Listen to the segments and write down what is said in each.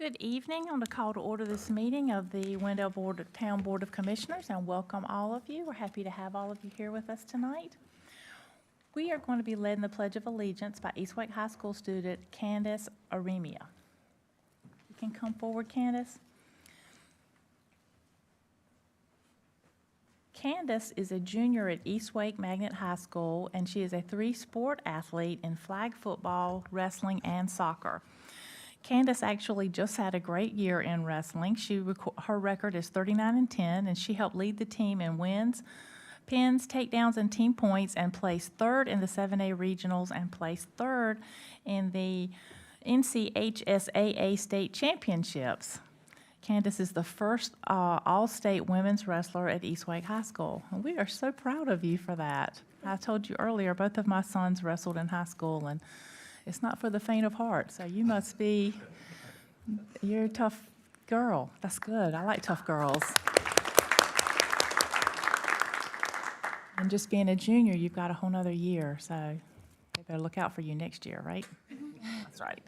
Good evening. I'm going to call to order this meeting of the Wendell Town Board of Commissioners and welcome all of you. We're happy to have all of you here with us tonight. We are going to be led in the Pledge of Allegiance by East Wake High School student Candace Aremia. You can come forward, Candace. Candace is a junior at East Wake Magnet High School, and she is a three-sport athlete in flag football, wrestling, and soccer. Candace actually just had a great year in wrestling. Her record is 39-10, and she helped lead the team in wins, pins, takedowns, and team points, and placed third in the 7A regionals and placed third in the NCHSAA state championships. Candace is the first all-state women's wrestler at East Wake High School, and we are so proud of you for that. I told you earlier, both of my sons wrestled in high school, and it's not for the faint of heart, so you're a tough girl. That's good. I like tough girls. And just being a junior, you've got a whole nother year, so they better look out for you next year, right? That's right.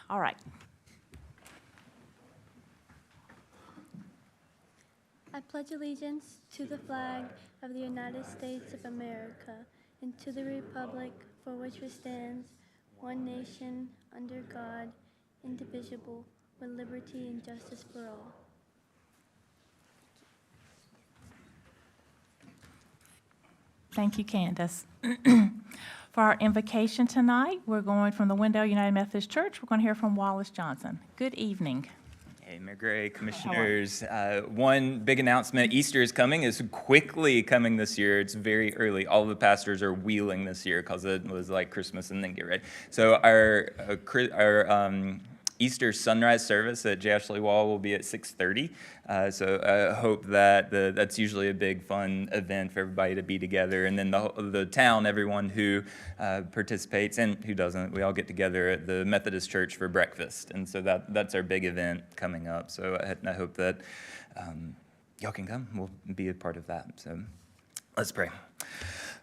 All right. I pledge allegiance to the flag of the United States of America and to the republic for which it stands, one nation, under God, indivisible, with liberty and justice for all. Thank you, Candace. For our invocation tonight, we're going from the Wendell United Methodist Church. We're going to hear from Wallace Johnson. Good evening. Hey, Mayor Gray, Commissioners. One big announcement, Easter is coming. It's quickly coming this year. It's very early. All the pastors are wheeling this year because it was like Christmas and then get ready. So our Easter sunrise service at J. Ashley Wall will be at 6:30. So I hope that that's usually a big fun event for everybody to be together. And then the town, everyone who participates and who doesn't, we all get together at the Methodist Church for breakfast. And so that's our big event coming up. So I hope that y'all can come. We'll be a part of that. So let's pray.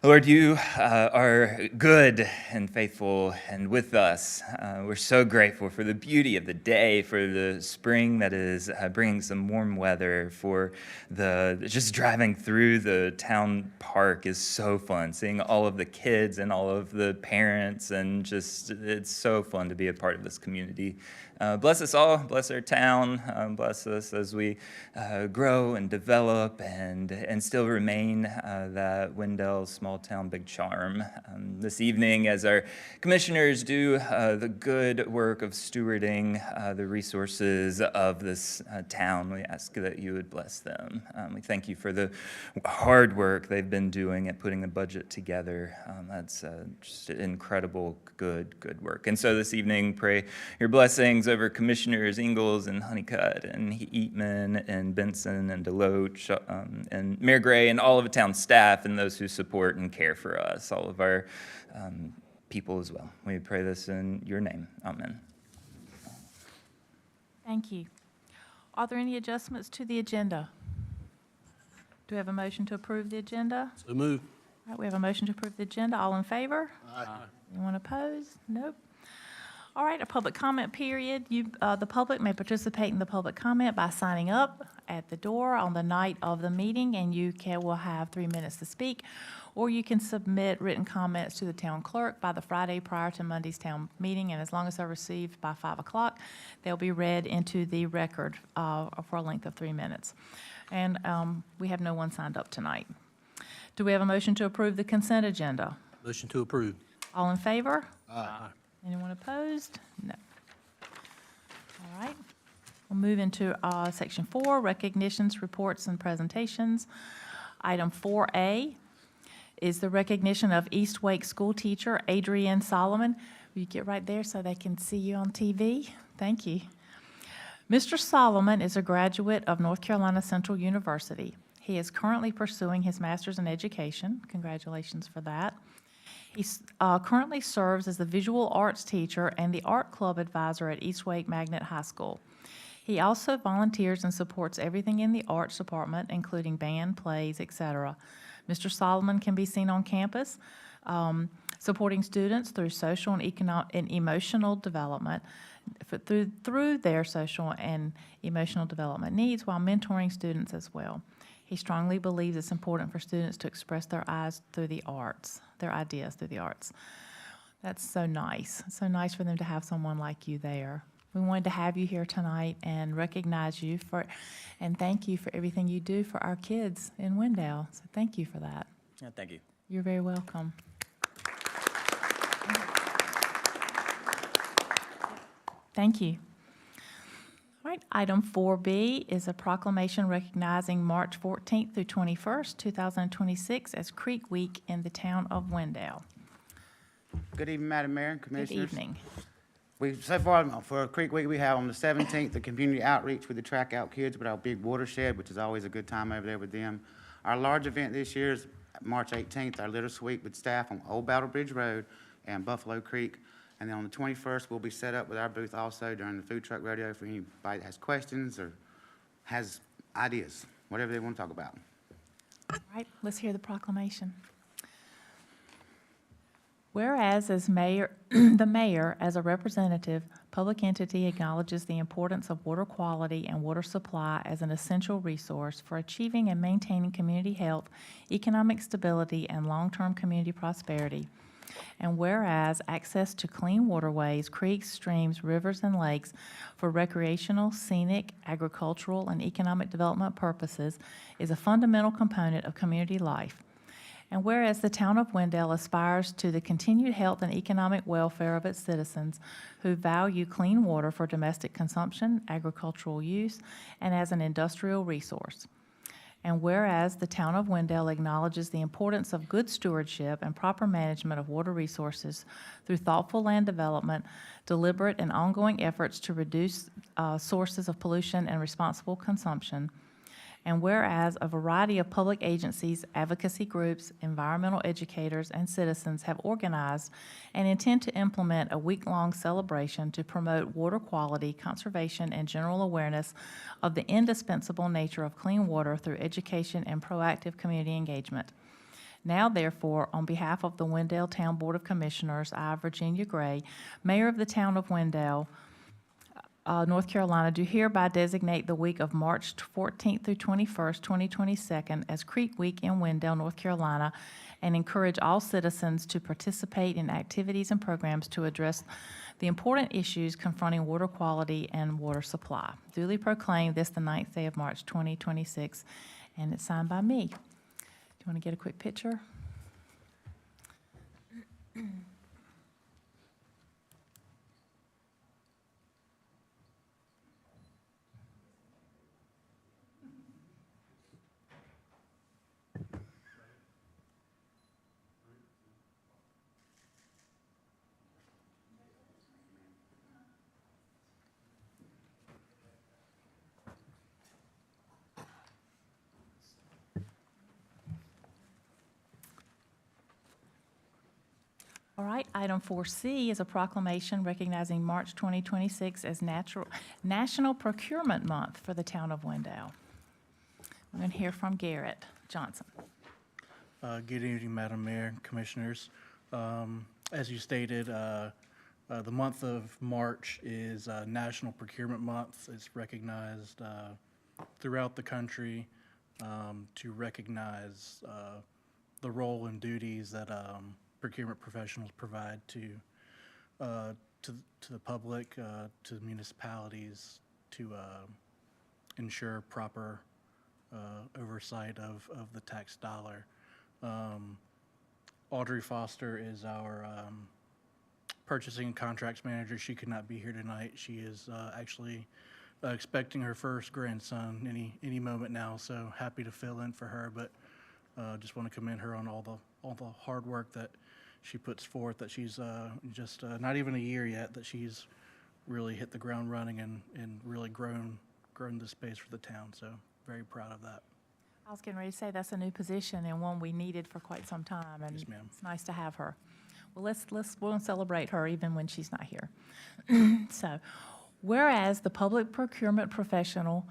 Lord, you are good and faithful and with us. We're so grateful for the beauty of the day, for the spring that is bringing some warm weather, for just driving through the town park is so fun, seeing all of the kids and all of the parents, and just it's so fun to be a part of this community. Bless us all, bless our town, bless us as we grow and develop and still remain that Wendell small town big charm. This evening, as our commissioners do the good work of stewarding the resources of this town, we ask that you would bless them. We thank you for the hard work they've been doing at putting the budget together. That's just incredible, good work. And so this evening, pray your blessings over Commissioners Ingalls and Honeycutt and Eatman and Benson and Deloach and Mayor Gray and all of the town staff and those who support and care for us, all of our people as well. We pray this in your name. Amen. Thank you. Are there any adjustments to the agenda? Do we have a motion to approve the agenda? So moved. All right, we have a motion to approve the agenda. All in favor? Aye. Anyone opposed? Nope. All right, a public comment period. The public may participate in the public comment by signing up at the door on the night of the meeting, and will have 3 minutes to speak, or you can submit written comments to the town clerk by the Friday prior to Monday's town meeting, and as long as they're received by 5 o'clock, they'll be read into the record for a length of 3 minutes. And we have no one signed up tonight. Do we have a motion to approve the consent agenda? Motion to approve. All in favor? Aye. Anyone opposed? No. All right. We'll move into Section 4, recognitions, reports, and presentations. Item 4A is the recognition of East Wake school teacher Adrienne Solomon. Will you get right there so they can see you on TV? Thank you. Mr. Solomon is a graduate of North Carolina Central University. He is currently pursuing his master's in education. Congratulations for that. He currently serves as the visual arts teacher and the art club advisor at East Wake Magnet High School. He also volunteers and supports everything in the arts department, including band, plays, etc. Mr. Solomon can be seen on campus supporting students through social and emotional development, through their social and emotional development needs, while mentoring students as well. He strongly believes it's important for students to express their ideas through the arts. That's so nice. It's so nice for them to have someone like you there. We wanted to have you here tonight and recognize you and thank you for everything you do for our kids in Wendell. So thank you for that. Yeah, thank you. You're very welcome. Thank you. All right, item 4B is a proclamation recognizing March 14th through 21st, 2026 as Creek Week in the town of Wendell. Good evening, Madam Mayor and Good Commissioners. evening. So far, for Creek Week, we have on the 17th, the community outreach with the Track Out Kids with our big watershed, which is always a good time over there with them. Our large event this year is March 18th, our Little Sweep with staff on Old Battle Bridge Road and Buffalo Creek. And then on the 21st, we'll be set up with our booth also during the food truck rodeo for anybody that has questions or has ideas, whatever they want to talk about. All right, let's hear the proclamation. Whereas as mayor, the mayor, as a representative public entity, acknowledges the importance of water quality and water supply as an essential resource for achieving and maintaining community health, economic stability, and long-term community prosperity. And whereas access to clean waterways, creeks, streams, rivers, and lakes for recreational, scenic, agricultural, and economic development purposes is a fundamental component of community life. And whereas the town of Wendell aspires to the continued health and economic welfare of its citizens who value clean water for domestic consumption, agricultural use, and as an industrial resource. And whereas the town of Wendell acknowledges the importance of good stewardship and proper management of water resources through thoughtful land development, deliberate and ongoing efforts to reduce sources of pollution and responsible consumption. And whereas a variety of public agencies, advocacy groups, environmental educators, and citizens have organized and intend to implement a week-long celebration to promote water quality, conservation, and general awareness of the indispensable nature of clean water through education and proactive community engagement. Now, therefore, on behalf of the Wendell Town Board of Commissioners, I, Virginia Gray, Mayor of the town of Wendell, North Carolina, do hereby designate the week of March 14th through 21st, 2022 as Creek Week in Wendell, North Carolina, and encourage all citizens to participate in activities and programs to address the important issues confronting water quality and water supply. Duly proclaimed this the 9th day of March 2026, and it's signed by me. Do you want to get a quick picture? All right, item 4C is a proclamation recognizing March 2026 as National Procurement Month for the town of Wendell. We're going to hear from Garrett Johnson. Good evening, Madam Mayor and Commissioners. As you stated, the month of March is National Procurement Month. It's recognized throughout the country to recognize the role and duties that procurement professionals provide to the public, to the municipalities, to ensure proper oversight of the tax dollar. Audrey Foster is our purchasing and contracts manager. She could not be here tonight. She is actually expecting her first grandson any moment now, so happy to fill in for her, but just want to commend her on all the hard work that she puts forth, that she's just not even a year yet, that she's really hit the ground running and really grown this space for the town, so very proud of that. I was getting ready to say that's a new position and one we needed for quite some time, and Yes, ma'am. it's nice to have her. Well, we'll celebrate her even when she's not here. So, whereas the public procurement professional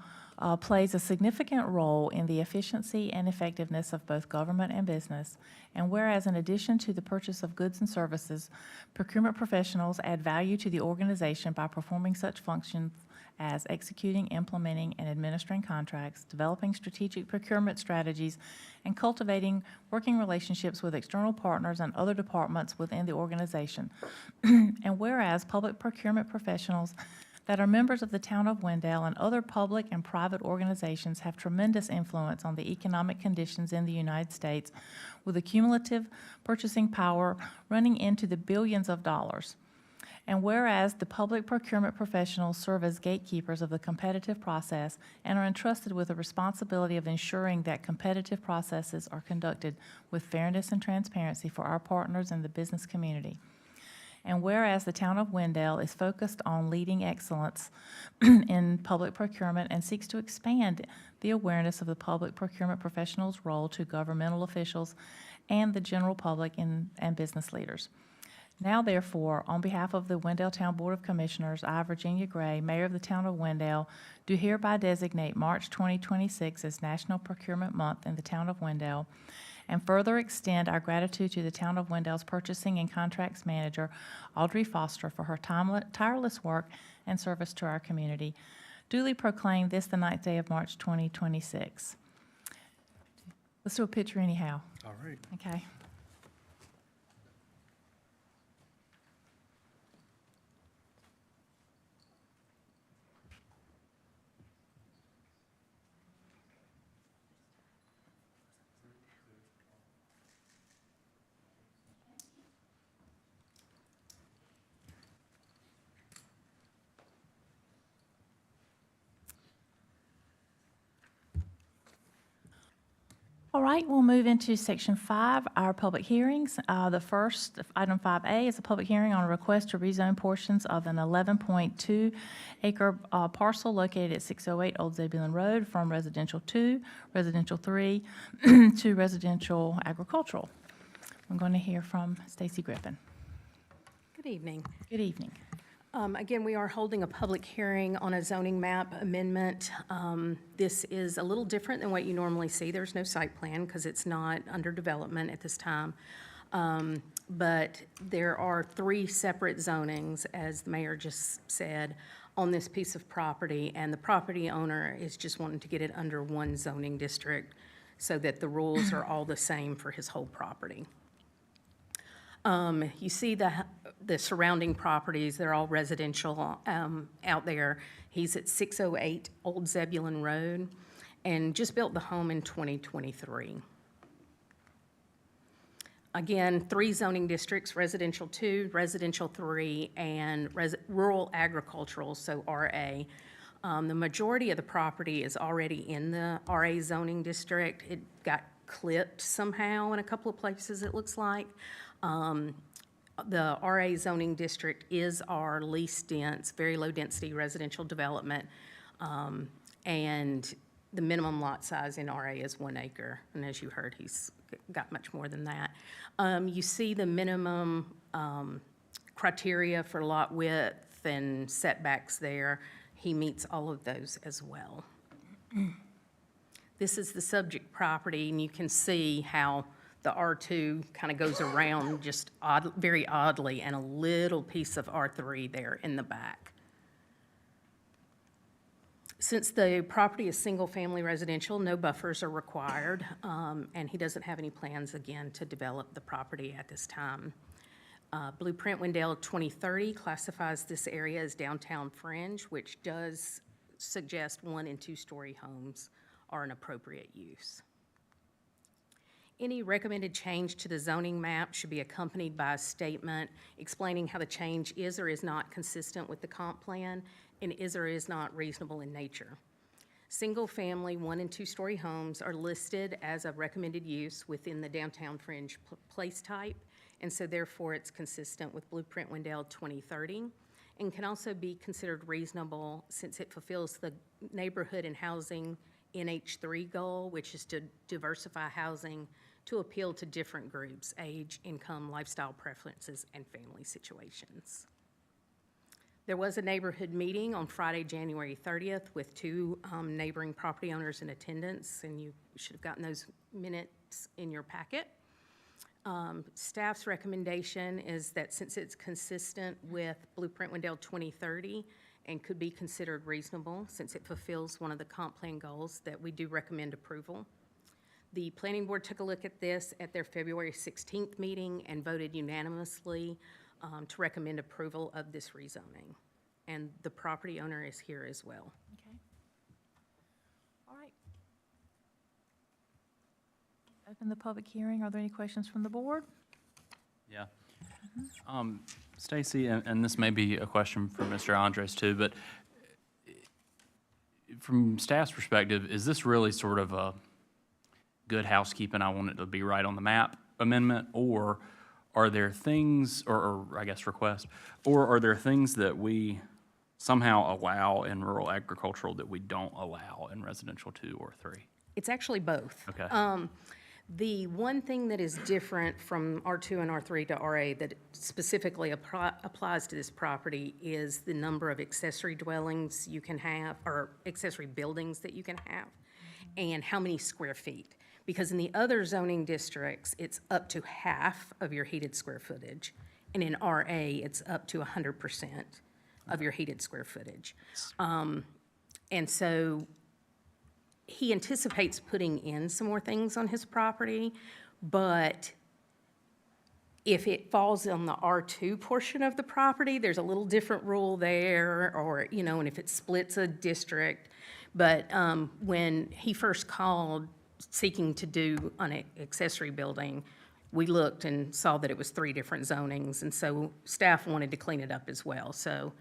plays a significant role in the efficiency and effectiveness of both government and business. And whereas in addition to the purchase of goods and services, procurement professionals add value to the organization by performing such functions as executing, implementing, and administering contracts, developing strategic procurement strategies, and cultivating working relationships with external partners and other departments within the organization. And whereas public procurement professionals that are members of the town of Wendell and other public and private organizations have tremendous influence on the economic conditions in the United States, with a cumulative purchasing power running into the billions of dollars. And whereas the public procurement professionals serve as gatekeepers of the competitive process and are entrusted with the responsibility of ensuring that competitive processes are conducted with fairness and transparency for our partners in the business community. And whereas the town of Wendell is focused on leading excellence in public procurement and seeks to expand the awareness of the public procurement professionals' role to governmental officials and the general public and business leaders. Now therefore, on behalf of the Wendell Town Board of Commissioners, I, Virginia Gray, Mayor of the town of Wendell, do hereby designate March 2026 as National Procurement Month in the town of Wendell, and further extend our gratitude to the town of Wendell's Purchasing and Contracts Manager, Audrey Foster, for her tireless work and service to our community. Duly proclaimed this the 9th day of March 2026. Let's do a picture anyhow, All right. okay? All right, we'll move into Section 5, our public hearings. The first, item 5A, is a public hearing on a request to rezone portions of an 11.2 acre parcel located at 608 Old Zebulon Road from Residential 2, Residential 3, to Residential Agricultural. I'm going to hear from Stacy Griffin. Good evening. Good evening. Again, we are holding a public hearing on a zoning map amendment. This is a little different than what you normally see. There's no site plan because it's not under development at this time. But there are 3 separate zonings, as the mayor just said, on this piece of property, and the property owner is just wanting to get it under one zoning district so that the rules are all the same for his whole property. You see the surrounding properties, they're all residential out there. He's at 608 Old Zebulon Road and just built the home in 2023. Again, 3 zoning districts, Residential 2, Residential 3, and Rural Agricultural, so RA. The majority of the property is already in the RA zoning district. It got clipped somehow in a couple of places, it looks like. The RA zoning district is our least dense, very low density residential development. And the minimum lot size in RA is 1 acre. And as you heard, he's got much more than that. You see the minimum criteria for lot width and setbacks there. He meets all of those as well. This is the subject property, and you can see how the R2 kind of goes around just very oddly, and a little piece of R3 there in the back. Since the property is single-family residential, no buffers are required, and he doesn't have any plans, again, to develop the property at this time. Blueprint Wendell 2030 classifies this area as downtown fringe, which does suggest 1- and 2-story homes are an appropriate use. Any recommended change to the zoning map should be accompanied by a statement explaining how the change is or is not consistent with the comp plan and is or is not reasonable in nature. Single-family 1- and 2-story homes are listed as a recommended use within the downtown fringe place type, and so therefore it's consistent with Blueprint Wendell 2030 and can also be considered reasonable since it fulfills the neighborhood and housing NH3 goal, which is to diversify housing to appeal to different groups, age, income, lifestyle preferences, and family situations. There was a neighborhood meeting on Friday, January 30th, with two neighboring property owners in attendance, and you should have gotten those minutes in your packet. Staff's recommendation is that since it's consistent with Blueprint Wendell 2030 and could be considered reasonable, since it fulfills one of the comp plan goals, that we do recommend approval. The planning board took a look at this at their February 16th meeting and voted unanimously to recommend approval of this rezoning. And the property owner is here as well. Okay. All right. Open the public hearing. Are there any questions from the board? Yeah. Stacy, and this may be a question for Mr. Andres too, but from staff's perspective, is this really sort of a good housekeeping, I want it to be right on the map amendment, or are there things, or I guess requests, or are there things that we somehow allow in rural agricultural that we don't allow in residential 2 or 3? It's actually both. Okay. The one thing that is different from R2 and R3 to RA that specifically applies to this property is the number of accessory dwellings you can have, or accessory buildings that you can have, and how many square feet. Because in the other zoning districts, it's up to half of your heated square footage, and in RA, it's up to 100% of your heated square footage. And so he anticipates putting in some more things on his property, but if it falls on the R2 portion of the property, there's a little different rule there, or, you know, and if it splits a district. But when he first called seeking to do an accessory building, we looked and saw that it was 3 different zonings, and so staff wanted to clean it up as well, so.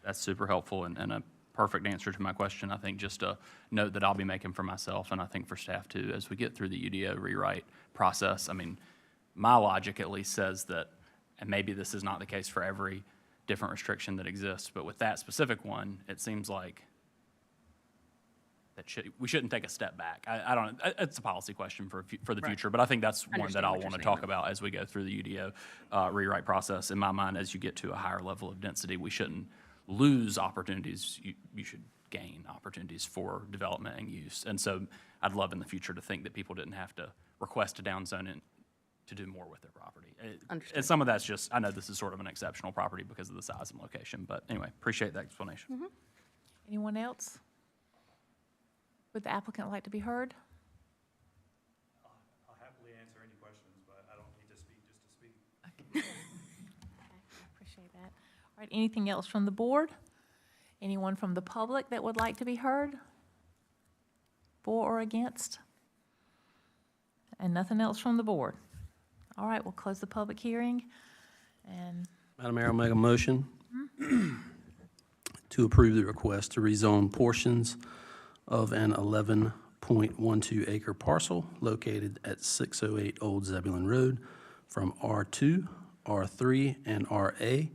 That's super helpful and a perfect answer to my question. I think just a note that I'll be making for myself, and I think for staff too, as we get through the UDO rewrite process. I mean, my logic at least says that, and maybe this is not the case for every different restriction that exists, but with that specific one, it seems like that we shouldn't take a step back. I don't know, it's a policy question for the future, but I think that's one that I'll want to talk about as we go through the UDO rewrite process. In my mind, as you get to a higher level of density, we shouldn't lose opportunities. You should gain opportunities for development and use. And so I'd love in the future to think that people didn't have to request a downzone to do more with their property. And some of that's just, I know this is sort of an exceptional property because of the size and location, but anyway, appreciate that explanation. Mm-hmm. Anyone else? Would the applicant like to be heard? I'll happily answer any questions, but I don't need to speak just to speak. Appreciate that. All right, anything else from the board? Anyone from the public that would like to be heard? For or against? And nothing else from the board? All right, we'll close the public hearing. And Madam Mayor, I'll make a motion to approve the request to rezone portions of an 11.12 acre parcel located at 608 Old Zebulon Road from R2, R3, and RA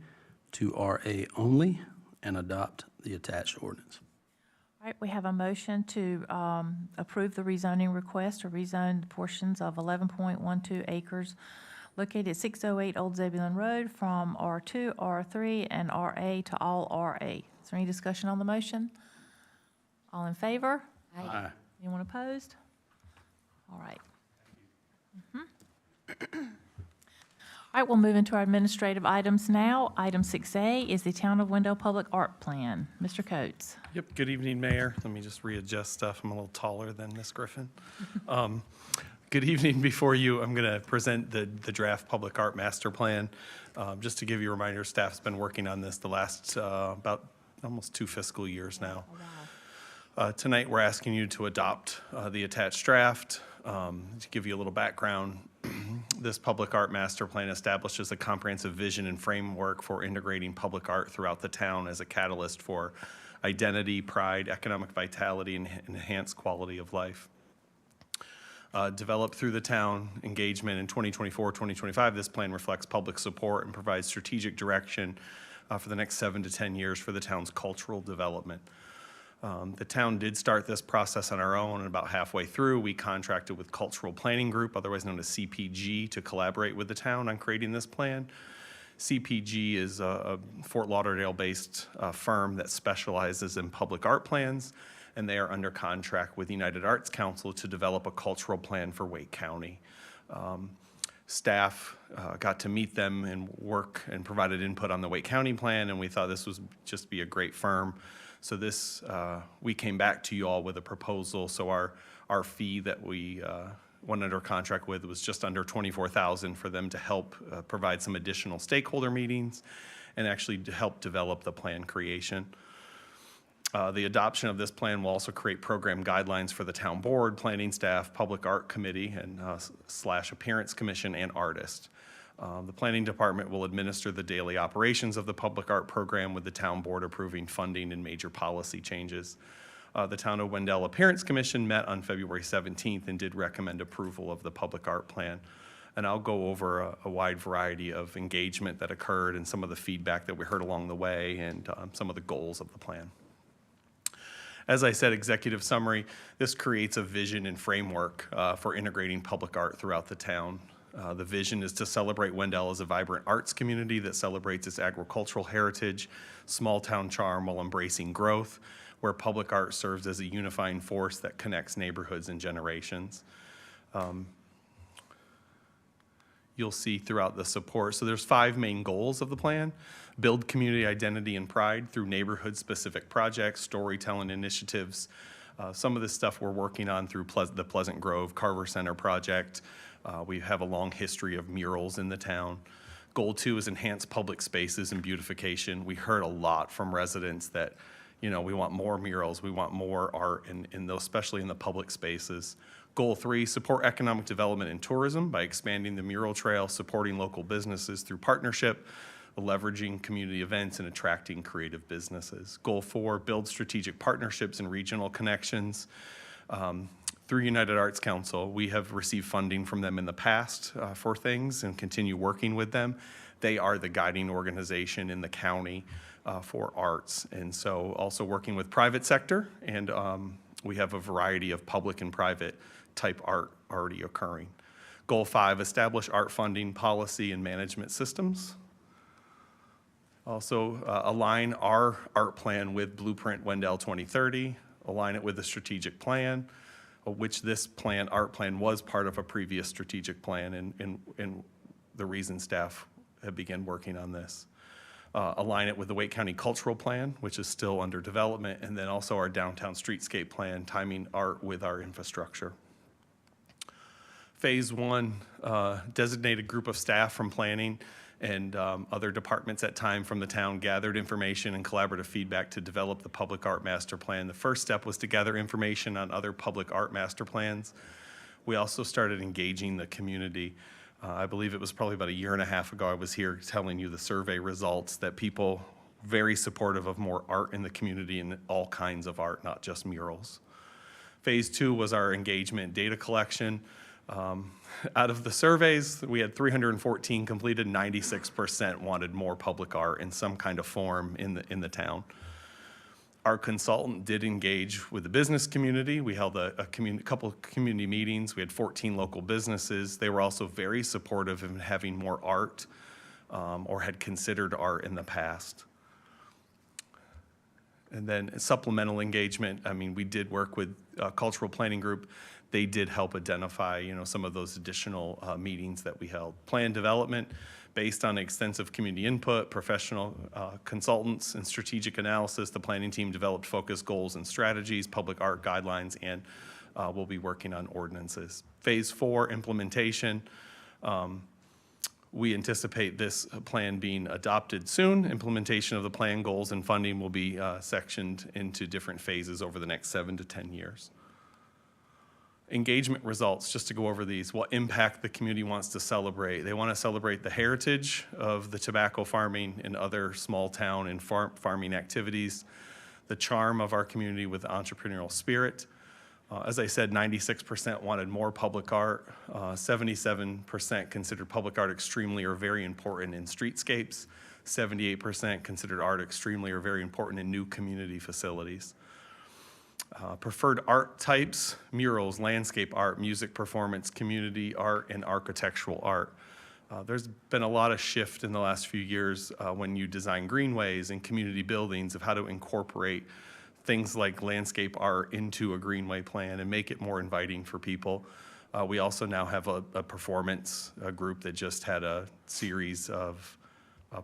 to RA only, and adopt the attached ordinance. all right, we have a motion to approve the rezoning request to rezone portions of 11.12 acres located at 608 Old Zebulon Road from R2, R3, and RA to all RA. Is there any discussion on the motion? All in favor? Aye. Anyone opposed? All right. All right, we'll move into our administrative items now. Item 6A is the Town of Wendell Public Art Plan. Mr. Coates. Yep, good evening, Mayor. Let me just readjust stuff. I'm a little taller than Ms. Griffin. Good evening. Before you, I'm going to present the draft public art master plan. Just to give you a reminder, staff's been working on this the last about almost 2 fiscal years now. Tonight, we're asking you to adopt the attached draft. To give you a little background, this public art master plan establishes a comprehensive vision and framework for integrating public art throughout the town as a catalyst for identity, pride, economic vitality, and enhanced quality of life. Developed through the town engagement in 2024-2025, this plan reflects public support and provides strategic direction for the next 7 to 10 years for the town's cultural development. The town did start this process on our own, and about halfway through, we contracted with Cultural Planning Group, otherwise known as CPG, to collaborate with the town on creating this plan. CPG is a Fort Lauderdale-based firm that specializes in public art plans, and they are under contract with United Arts Council to develop a cultural plan for Wake County. Staff got to meet them and work and provided input on the Wake County plan, and we thought this was just be a great firm. So this, we came back to you all with a proposal. So our fee that we went under contract with was just under $24,000 for them to help provide some additional stakeholder meetings and actually to help develop the plan creation. The adoption of this plan will also create program guidelines for the town board, planning staff, public art committee, and / appearance commission and artist. The planning department will administer the daily operations of the public art program with the town board approving funding and major policy changes. The Town of Wendell Appearance Commission met on February 17th and did recommend approval of the public art plan. And I'll go over a wide variety of engagement that occurred and some of the feedback that we heard along the way and some of the goals of the plan. As I said, executive summary, this creates a vision and framework for integrating public art throughout the town. The vision is to celebrate Wendell as a vibrant arts community that celebrates its agricultural heritage, small town charm while embracing growth, where public art serves as a unifying force that connects neighborhoods and generations. You'll see throughout the support. So there's 5 main goals of the plan. Build community identity and pride through neighborhood-specific projects, storytelling initiatives. Some of this stuff we're working on through the Pleasant Grove Carver Center project. We have a long history of murals in the town. Goal 2 is enhance public spaces and beautification. We heard a lot from residents that, you know, we want more murals, we want more art in those, especially in the public spaces. Goal 3, support economic development and tourism by expanding the mural trail, supporting local businesses through partnership, leveraging community events, and attracting creative businesses. Goal 4, build strategic partnerships and regional connections. Through United Arts Council, we have received funding from them in the past for things and continue working with them. They are the guiding organization in the county for arts. And so also working with private sector, and we have a variety of public and private type art already occurring. Goal 5, establish art funding policy and management systems. Also align our art plan with Blueprint Wendell 2030, align it with the strategic plan, which this plan, art plan, was part of a previous strategic plan, and the reason staff have begun working on this. Align it with the Wake County Cultural Plan, which is still under development, and then also our downtown streetscape plan, timing art with our infrastructure. Phase 1, designated group of staff from planning and other departments at time from the town gathered information and collaborative feedback to develop the public art master plan. The first step was to gather information on other public art master plans. We also started engaging the community. I believe it was probably about 1.5 years ago I was here telling you the survey results that people very supportive of more art in the community and all kinds of art, not just murals. Phase 2 was our engagement data collection. Out of the surveys, we had 314 completed, 96% wanted more public art in some kind of form in the town. Our consultant did engage with the business community. We held a couple of community meetings. We had 14 local businesses. They were also very supportive of having more art or had considered art in the past. And then supplemental engagement, I mean, we did work with a cultural planning group. They did help identify, you know, some of those additional meetings that we held. Plan development, based on extensive community input, professional consultants, and strategic analysis, the planning team developed focused goals and strategies, public art guidelines, and we'll be working on ordinances. Phase 4, implementation. We anticipate this plan being adopted soon. Implementation of the plan goals and funding will be sectioned into different phases over the next 7 to 10 years. Engagement results, just to go over these, what impact the community wants to celebrate. They want to celebrate the heritage of the tobacco farming and other small town and farming activities, the charm of our community with entrepreneurial spirit. As I said, 96% wanted more public art. 77% considered public art extremely or very important in streetscapes. 78% considered art extremely or very important in new community facilities. Preferred art types, murals, landscape art, music performance, community art, and architectural art. There's been a lot of shift in the last few years when you design greenways and community buildings of how to incorporate things like landscape art into a greenway plan and make it more inviting for people. We also now have a performance group that just had a series of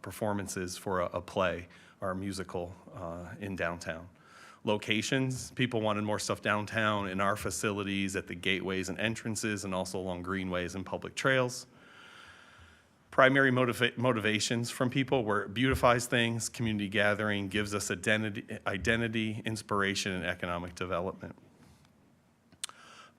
performances for a play or a musical in downtown. Locations, people wanted more stuff downtown in our facilities, at the gateways and entrances, and also along greenways and public trails. Primary motivations from people were it beautifies things, community gathering, gives us identity, inspiration, and economic development.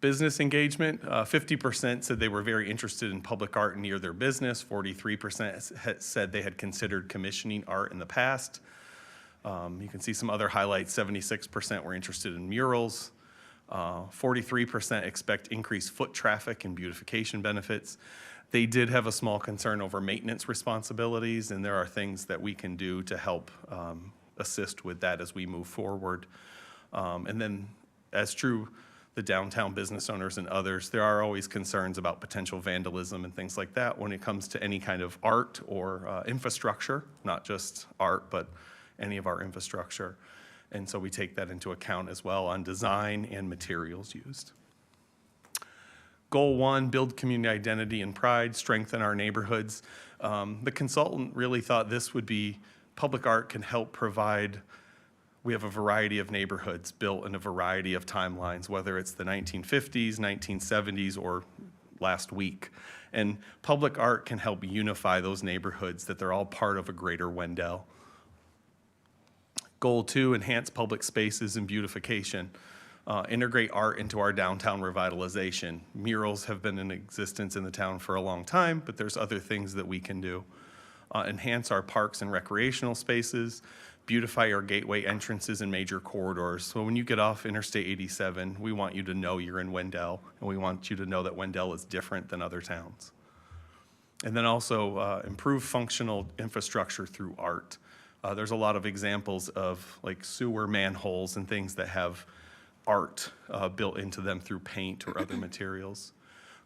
Business engagement, 50% said they were very interested in public art near their business. 43% said they had considered commissioning art in the past. You can see some other highlights. 76% were interested in murals. 43% expect increased foot traffic and beautification benefits. They did have a small concern over maintenance responsibilities, and there are things that we can do to help assist with that as we move forward. And then, as true, the downtown business owners and others, there are always concerns about potential vandalism and things like that when it comes to any kind of art or infrastructure, not just art, but any of our infrastructure. And so we take that into account as well on design and materials used. Goal 1, build community identity and pride, strengthen our neighborhoods. The consultant really thought this would be, public art can help provide, we have a variety of neighborhoods built in a variety of timelines, whether it's the 1950s, 1970s, or last week. And public art can help unify those neighborhoods, that they're all part of a greater Wendell. Goal 2, enhance public spaces and beautification. Integrate art into our downtown revitalization. Murals have been in existence in the town for a long time, but there's other things that we can do. Enhance our parks and recreational spaces, beautify our gateway entrances and major corridors. So when you get off Interstate 87, we want you to know you're in Wendell, and we want you to know that Wendell is different than other towns. And then also improve functional infrastructure through art. There's a lot of examples of like sewer manholes and things that have art built into them through paint or other materials.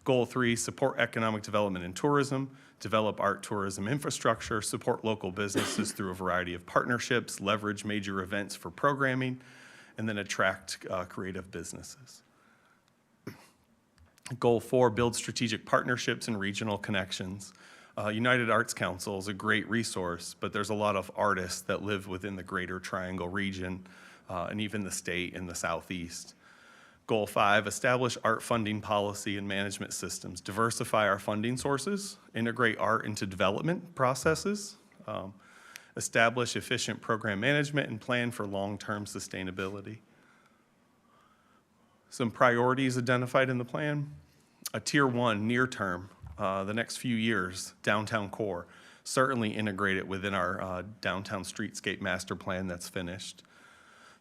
Goal 3, support economic development and tourism, develop art tourism infrastructure, support local businesses through a variety of partnerships, leverage major events for programming, and then attract creative businesses. Goal 4, build strategic partnerships and regional connections. United Arts Council is a great resource, but there's a lot of artists that live within the Greater Triangle region and even the state and the Southeast. Goal 5, establish art funding policy and management systems. Diversify our funding sources, integrate art into development processes, establish efficient program management, and plan for long-term sustainability. Some priorities identified in the plan. A Tier 1, near term, the next few years, downtown core. Certainly integrate it within our downtown streetscape master plan that's finished.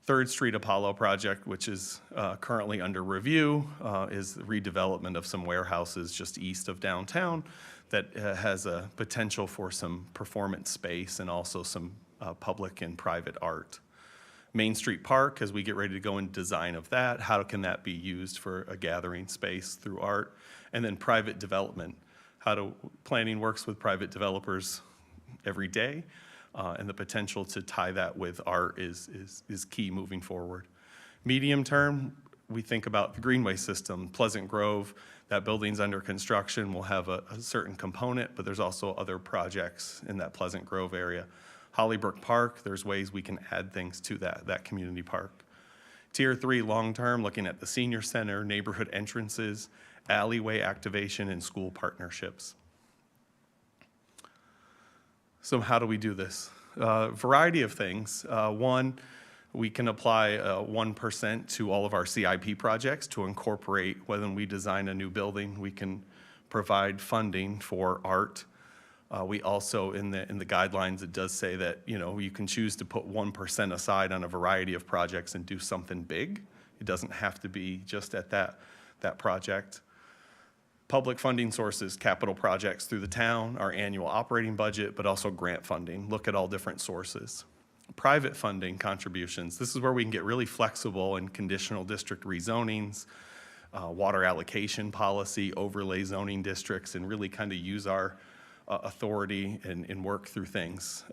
3rd Street Apollo project, which is currently under review, is the redevelopment of some warehouses just east of downtown that has a potential for some performance space and also some public and private art. Main Street Park, as we get ready to go into design of that, how can that be used for a gathering space through art? And then private development, planning works with private developers every day. And the potential to tie that with art is key moving forward. Medium term, we think about the Greenway system, Pleasant Grove, that building's under construction will have a certain component, but there's also other projects in that Pleasant Grove area. Hollybrook Park, there's ways we can add things to that community park. Tier 3, long term, looking at the senior center, neighborhood entrances, alleyway activation, and school partnerships. So how do we do this? Variety of things. One, we can apply 1% to all of our CIP projects to incorporate when we design a new building. We can provide funding for art. We also, in the guidelines, it does say that you can choose to put 1% aside on a variety of projects and do something big. It doesn't have to be just at that project. Public funding sources, capital projects through the town, our annual operating budget, but also grant funding. Look at all different sources. Private funding contributions. This is where we can get really flexible in conditional district rezonings, water allocation policy, overlay zoning districts, and really kind of use our authority and work through things.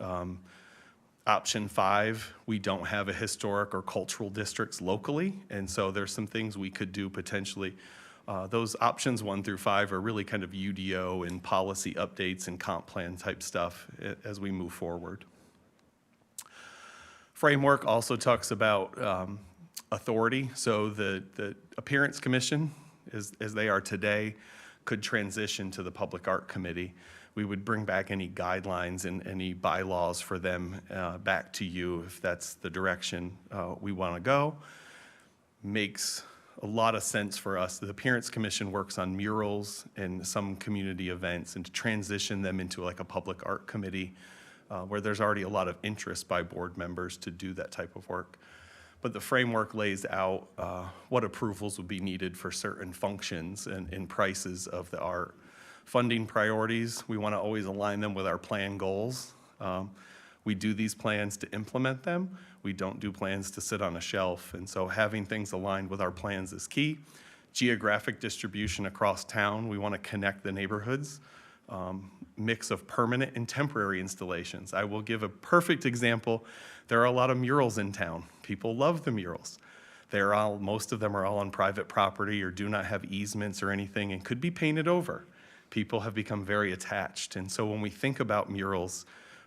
Option 5, we don't have a historic or cultural districts locally, and so there's some things we could do potentially. Those options 1 through 5 are really kind of UDO and policy updates and comp plan type stuff as we move forward. Framework also talks about authority. So the Appearance Commission, as they are today, could transition to the Public Art Committee. We would bring back any guidelines and any bylaws for them back to you if that's the direction we want to go. Makes a lot of sense for us. The Appearance Commission works on murals and some community events, and to transition them into like a Public Art Committee where there's already a lot of interest by board members to do that type of work. But the framework lays out what approvals would be needed for certain functions and prices of the art. Funding priorities, we want to always align them with our plan goals. We do these plans to implement them. We don't do plans to sit on a shelf. And so having things aligned with our plans is key. Geographic distribution across town, we want to connect the neighborhoods. Mix of permanent and temporary installations. I will give a perfect example. There are a lot of murals in town. People love the murals. Most of them are all on private property or do not have easements or anything and could be painted over. People have become very attached. And so when we think about murals,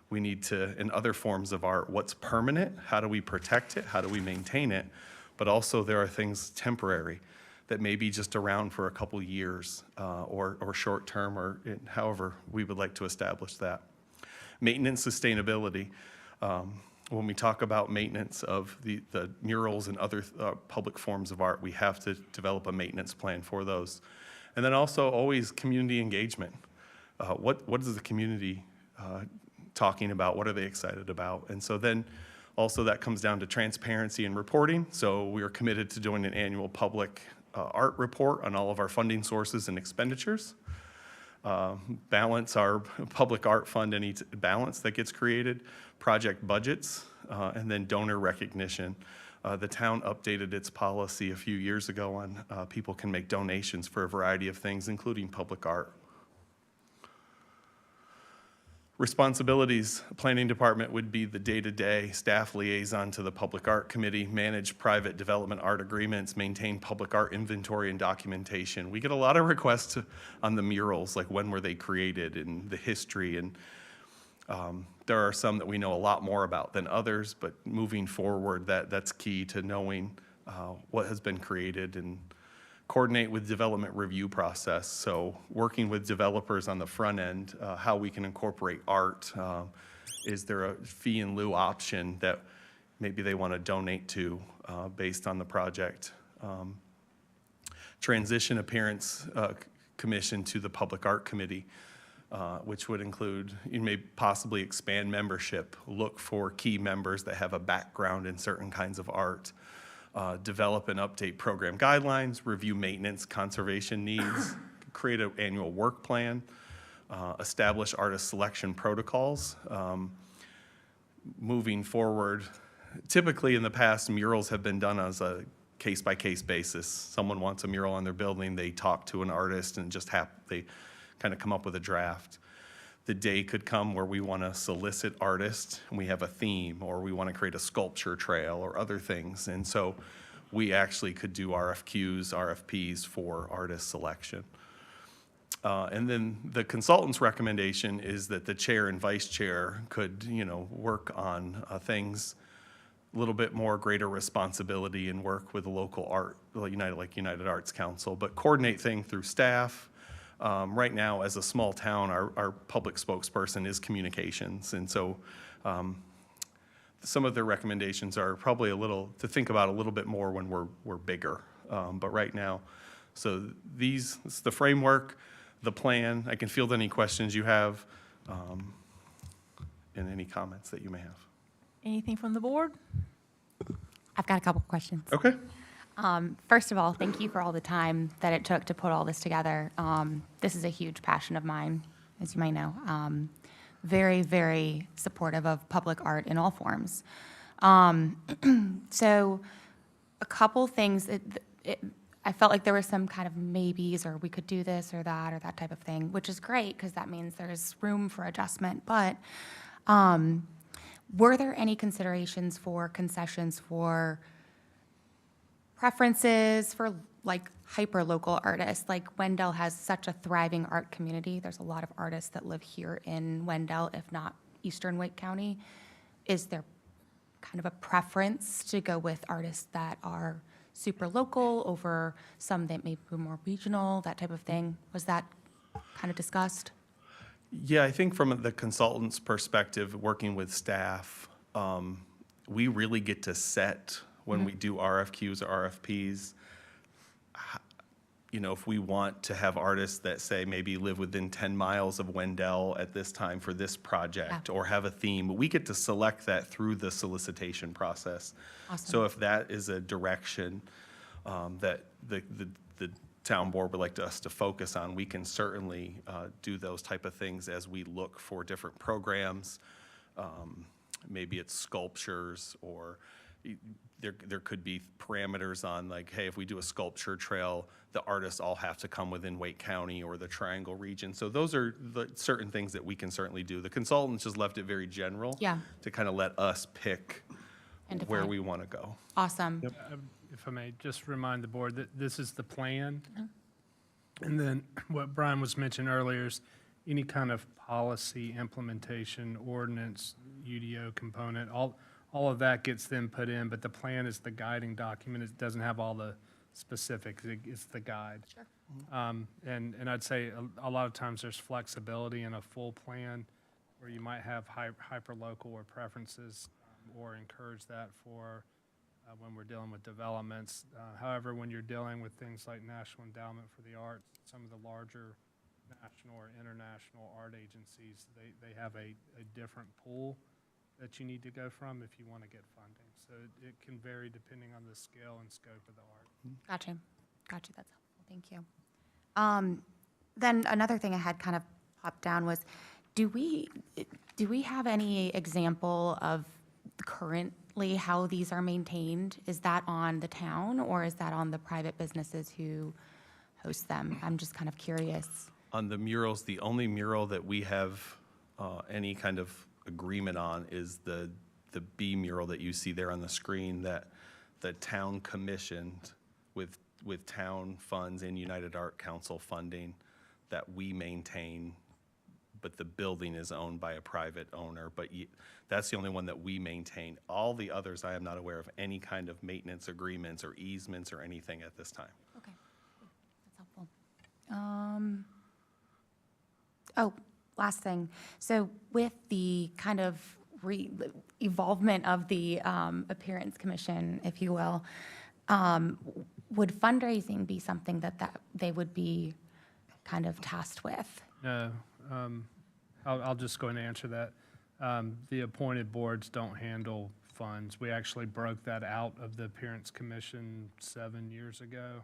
we need to, and other forms of art, what's permanent? How do we protect it? How do we maintain it? But also there are things temporary that may be just around for a couple years or short term, or however we would like to establish that. Maintenance sustainability. When we talk about maintenance of the murals and other public forms of art, we have to develop a maintenance plan for those. And then also always community engagement. What is the community talking about? What are they excited about? And so then also that comes down to transparency and reporting. So we are committed to doing an annual public art report on all of our funding sources and expenditures. Balance our public art fund, any balance that gets created, project budgets, and then donor recognition. The town updated its policy a few years ago on people can make donations for a variety of things, including public art. Responsibilities, planning department would be the day-to-day staff liaison to the Public Art Committee, manage private development art agreements, maintain public art inventory and documentation. We get a lot of requests on the murals, like when were they created and the history, and there are some that we know a lot more about than others, but moving forward, that's key to knowing what has been created, and coordinate with development review process. So working with developers on the front end, how we can incorporate art. Is there a fee in lieu option that maybe they want to donate to based on the project? Transition Appearance Commission to the Public Art Committee, which would include, you may possibly expand membership, look for key members that have a background in certain kinds of art. Develop and update program guidelines, review maintenance, conservation needs, create an annual work plan, establish artist selection protocols. Moving forward, typically in the past, murals have been done as a case-by-case basis. Someone wants a mural on their building, they talk to an artist and they kind of come up with a draft. The day could come where we want to solicit artists and we have a theme, or we want to create a sculpture trail or other things. And so we actually could do RFQs, RFPs for artist selection. And then the consultant's recommendation is that the chair and vice chair could, work on things a little bit more greater responsibility and work with the local art, United Arts Council, but coordinate things through staff. Right now, as a small town, our public spokesperson is communications. And so some of their recommendations are probably to think about a little bit more when we're bigger. But right now, so it's the framework, the plan. I can field any questions you have and any comments that you may have. Anything from the board? I've got a couple questions. Okay. First of all, thank you for all the time that it took to put all this together. This is a huge passion of mine, as you may know. Very, very supportive of public art in all forms. So a couple things. I felt like there were some kind of maybes, or we could do this or that type of thing, which is great because that means there's room for adjustment. But were there any considerations for concessions for preferences for like hyper-local artists? Like Wendell has such a thriving art community. There's a lot of artists that live here in Wendell, if not Eastern Wake County. Is there kind of a preference to go with artists that are super local over some that may be more regional, that type of thing? Was that kind of discussed? Yeah, I think from the consultant's perspective, working with staff, we really get to set when we do RFQs or RFPs, you know, if we want to have artists that say maybe live within 10 miles of Wendell at this time for this project, or have a theme, we get to select that through the solicitation process. Awesome. So if that is a direction that the town board would like us to focus on, we can certainly do those type of things as we look for different programs. Maybe it's sculptures, or there could be parameters on like, hey, if we do a sculpture trail, the artists all have to come within Wake County or the Triangle region. So those are the certain things that we can certainly do. The consultants just left it very general. Yeah. To kind of let us pick And where define. we want to go. Awesome. If I may, just remind the board that this is the plan. And then what Brian was mentioning earlier is any kind of policy implementation, ordinance, UDO component, all of that gets then put in, but the plan is the guiding document. It doesn't have all the specifics. It's the guide. Sure. And I'd say a lot of times there's flexibility in a full plan where you might have hyper-local or preferences or encourage that for when we're dealing with developments. However, when you're dealing with things like National Endowment for the Arts, some of the larger national or international art agencies, they have a different pool that you need to go from if you want to get funding. So it can vary depending on the scale and scope of the art. Gotcha. That's helpful. Thank you. Then another thing I had kind of popped down was, do we have any example of currently how these are maintained? Is that on the town, or is that on the private businesses who host them? I'm just kind of curious. On the murals, the only mural that we have any kind of agreement on is the B mural that you see there on the screen that the town commissioned with town funds and United Art Council funding that we maintain, but the building is owned by a private owner. But that's the only one that we maintain. All the others, I am not aware of any kind of maintenance agreements or easements or anything at this time. Okay, that's helpful. Oh, last thing. So with the kind of evolvement of the Appearance Commission, if you will, would fundraising be something that they would be kind of tasked with? No, I'll just go and answer that. The appointed boards don't handle funds. We actually broke that out of the Appearance Commission 7 years ago.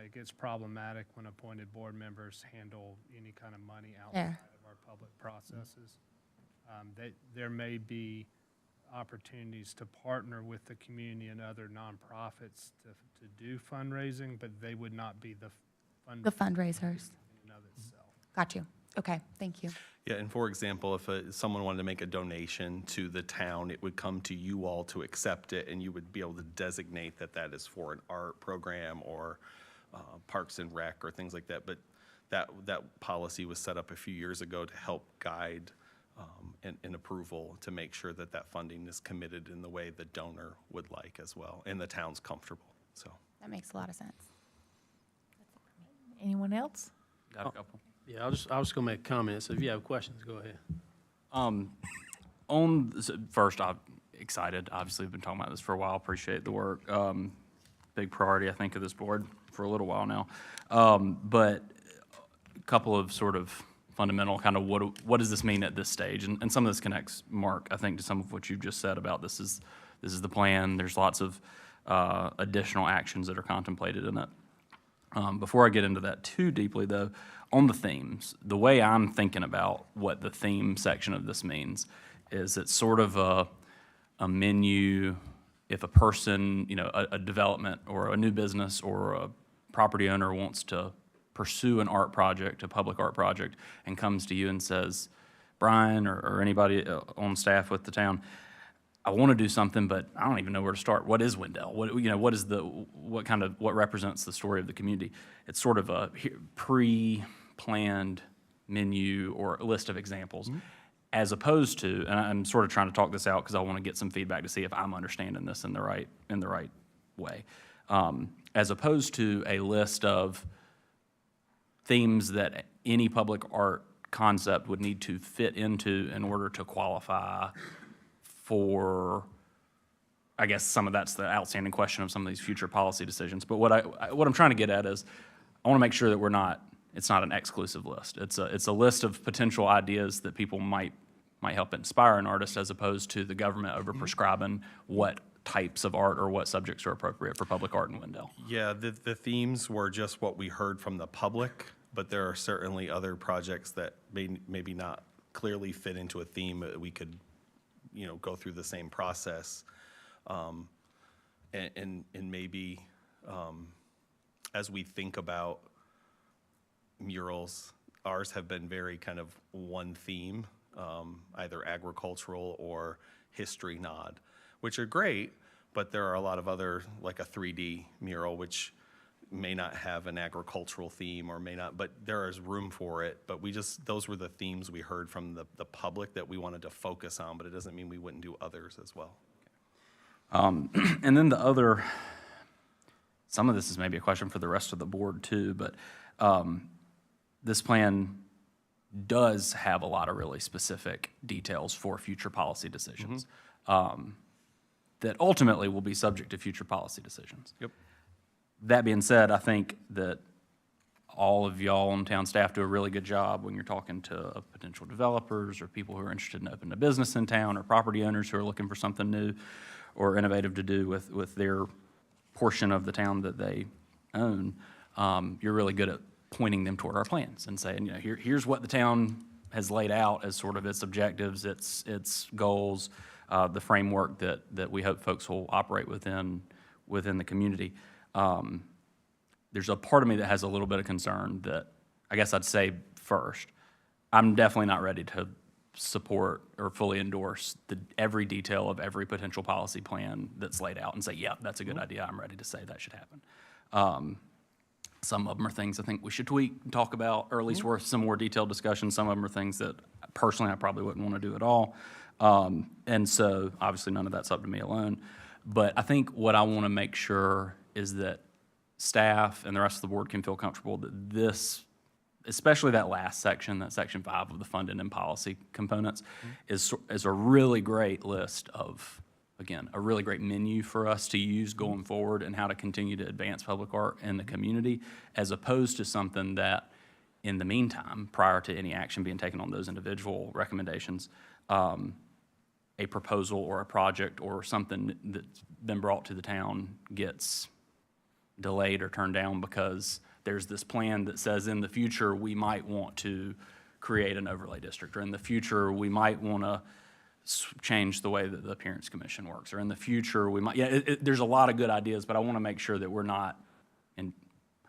It gets problematic when appointed board members handle any kind of money outside of our public processes. There may be opportunities to partner with the community and other nonprofits to do fundraising, but they would not be the fundraisers in and of itself. Got you. Okay, thank you. Yeah, and for example, if someone wanted to make a donation to the town, it would come to you all to accept it, and you would be able to designate that is for an art program or Parks and Rec or things like that. But that policy was set up a few years ago to help guide and approval to make sure that funding is committed in the way the donor would like as well, and the town's comfortable, so. That makes a lot of sense. Anyone else? Got a couple. Yeah, I was just gonna make a comment, so if you have questions, go ahead. First, I'm excited. Obviously, we've been talking about this for a while. Appreciate the work. Big priority, I think, of this board for a little while now. But a couple of sort of fundamental kind of what does this mean at this stage? And some of this connects, Mark, I think, to some of what you've just said about this is the plan. There's lots of additional actions that are contemplated in it. Before I get into that too deeply, though, on the themes, the way I'm thinking about what the theme section of this means is it's sort of a menu. If a person, a development or a new business or property owner wants to pursue an art project, a public art project, and comes to you and says, Brian or anybody on staff with the town, I want to do something, but I don't even know where to start. What is Wendell? What represents the story of the community? It's sort of a pre-planned menu or a list of examples, as opposed to, and I'm sort of trying to talk this out because I want to get some feedback to see if I'm understanding this in the right way, as opposed to a list of themes that any public art concept would need to fit into in order to qualify for, I guess some of that's the outstanding question of some of these future policy decisions. But what I'm trying to get at is, I want to make sure that it's not an exclusive list. It's a list of potential ideas that people might help inspire an artist, as opposed to the government over prescribing what types of art or what subjects are appropriate for public art in Wendell. Yeah, the themes were just what we heard from the public, but there are certainly other projects that maybe not clearly fit into a theme that we could, go through the same process. And maybe as we think about murals, ours have been very kind of one theme, either agricultural or history nod, which are great, but there are a lot of other, like a 3D mural, which may not have an agricultural theme or may not, but there is room for it. But those were the themes we heard from the public that we wanted to focus on, but it doesn't mean we wouldn't do others as well. And then some of this is maybe a question for the rest of the board too, but this plan does have a lot of really specific details for future policy decisions that ultimately will be subject to future policy decisions. Yep. That being said, I think that all of y'all on town staff do a really good job when you're talking to potential developers or people who are interested in opening a business in town, or property owners who are looking for something new or innovative to do with their portion of the town that they own. You're really good at pointing them toward our plans and saying, here's what the town has laid out as sort of its objectives, its goals, the framework that we hope folks will operate within the community. There's a part of me that has a little bit of concern that I guess I'd say first, I'm definitely not ready to support or fully endorse every detail of every potential policy plan that's laid out and say, yeah, that's a good idea. I'm ready to say that should happen. Some of them are things I think we should tweak and talk about, or at least worth some more detailed discussion. Some of them are things that personally I probably wouldn't want to do at all. And so obviously none of that's up to me alone. But I think what I want to make sure is that staff and the rest of the board can feel comfortable that this, especially that last section, that section 5 of the funding and policy components, is a really great list of, again, a really great menu for us to use going forward and how to continue to advance public art in the community, as opposed to something that, in the meantime, prior to any action being taken on those individual recommendations, a proposal or a project or something that's been brought to the town gets delayed or turned down because there's this plan that says in the future we might want to create an overlay district, or in the future we might want to change the way that the Appearance Commission works, or in the future we might, there's a lot of good ideas, but I want to make sure that we're not, and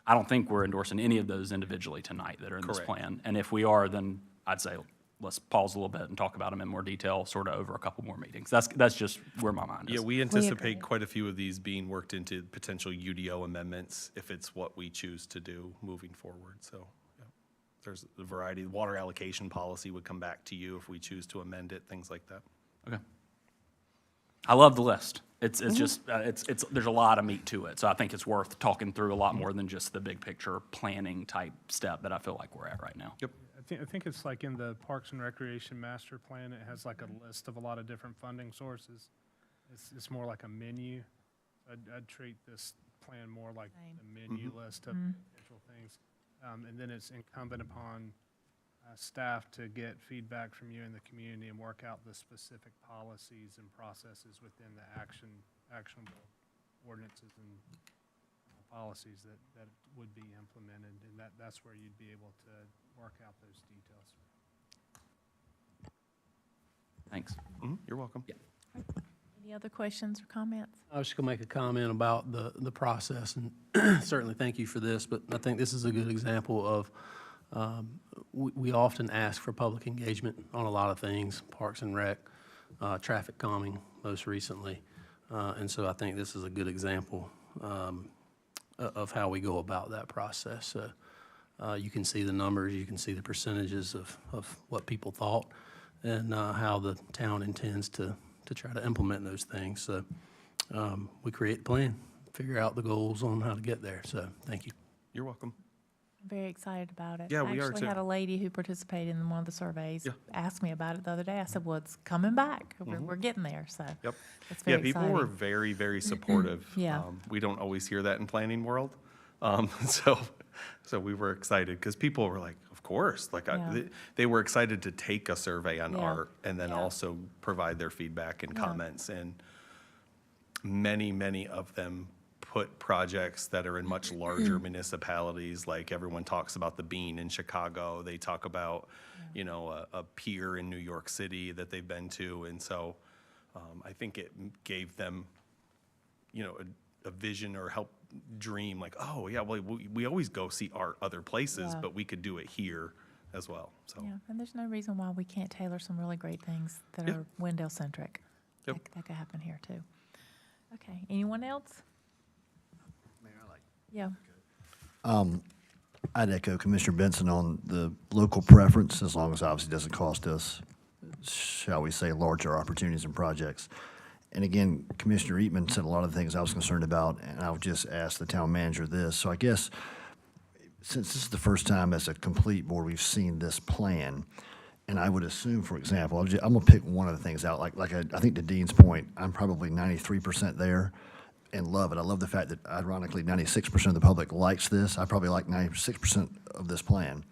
I don't think we're endorsing any of those individually tonight that are in this plan. And if we are, then I'd say let's pause a little bit and talk about them in more detail, sort of over a couple more meetings. That's just where my mind is. Yeah, we anticipate quite a few of these being worked into potential UDO amendments if it's what we choose to do moving forward. So yeah, there's a variety. Water allocation policy would come back to you if we choose to amend it, things like that. Okay. I love the list. It's just, there's a lot of meat to it. So I think it's worth talking through a lot more than just the big picture planning type step that I feel like we're at right now. Yep. I think it's like in the Parks and Recreation Master Plan, it has like a list of a lot of different funding sources. It's more like a menu. I'd treat this plan more like a menu list of potential things. And then it's incumbent upon staff to get feedback from you in the community and work out the specific policies and processes within the actionable ordinances and policies that would be implemented, and that's where you'd be able to work out those details. Thanks. You're welcome. Yeah. Any other questions or comments? I was just going to make a comment about the process, and certainly thank you for this, but I think this is a good example of, we often ask for public engagement on a lot of things, Parks and Rec, traffic calming most recently, and so I think this is a good example of how we go about that process. So you can see the numbers, you can see the percentages of what people thought, and how the town intends to try to implement those things. So we create a plan, figure out the goals on how to get there. So thank you. You're welcome. I'm very excited about it. Yeah, we I are actually too. had a lady who participated in one of the surveys Yeah. ask me about it the other day. I said, well, it's coming back. We're getting there, so. Yep. It's Yeah, very people were exciting. very, very supportive. Yeah. We don't always hear that in planning world. So we were excited because people were like, of course, like Yeah. they were excited to take a survey on Yeah. art and then Yeah. also provide their feedback and Yeah. comments. And many of them put projects that are in much larger municipalities, like everyone talks about the Bean in Chicago. They talk about, you know, a pier in New York City that they've been to. And so I think it gave them, you know, a vision or help dream like, oh, yeah, well, we always go see art other places, Yeah. but we could do it here as well. So, Yeah, and there's no reason why we can't tailor some really great things that Yeah. are Wendell-centric. Yep. That could happen here, too. Okay, anyone else? Yeah, I'd echo Commissioner Benson on the local preference, as long as obviously it doesn't cost us, shall we say, larger opportunities and projects. And again, Commissioner Eatman said a lot of the things I was concerned about, and I'll just ask the town manager this. So I guess, since this is the first time as a complete board we've seen this plan, and I would assume, for example, I'm gonna pick one of the things out, like I think to Dean's point, I'm probably 93% there and love it. I love the fact that ironically 96% of the public likes this. I probably like 96% of this plan.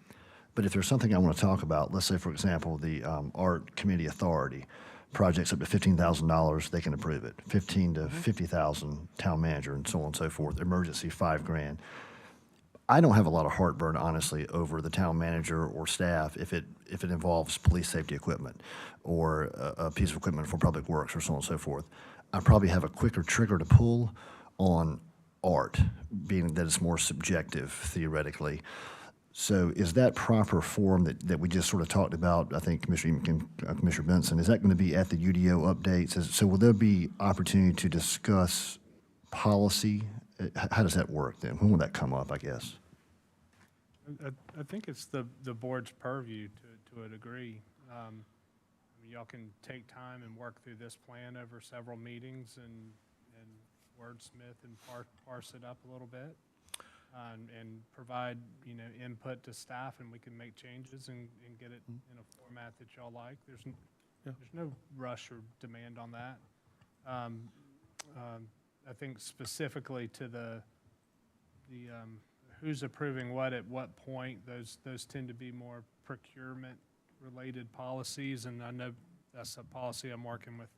But if there's something I want to talk about, let's say, for example, the Art Committee Authority, projects up to $15,000, they can approve it. 15 to 50,000, town manager, and so on and so forth. Emergency, $5,000. I don't have a lot of heartburn, honestly, over the town manager or staff if it involves police safety equipment or a piece of equipment for public works or so on and so forth. I probably have a quicker trigger to pull on art, being that it's more subjective theoretically. So is that proper form that we just sort of talked about, I think Commissioner Benson, is that going to be at the UDO updates? So will there be opportunity to discuss policy? How does that work then? When will that come up, I guess? I think it's the board's purview to a degree. I mean, y'all can take time and work through this plan over several meetings and wordsmith and parse it up a little bit. And provide, you know, input to staff, and we can make changes and get it in a format that y'all like. There's no rush or demand on that. I think specifically to the who's approving what at what point, those tend to be more procurement-related policies, and I know that's a policy I'm working with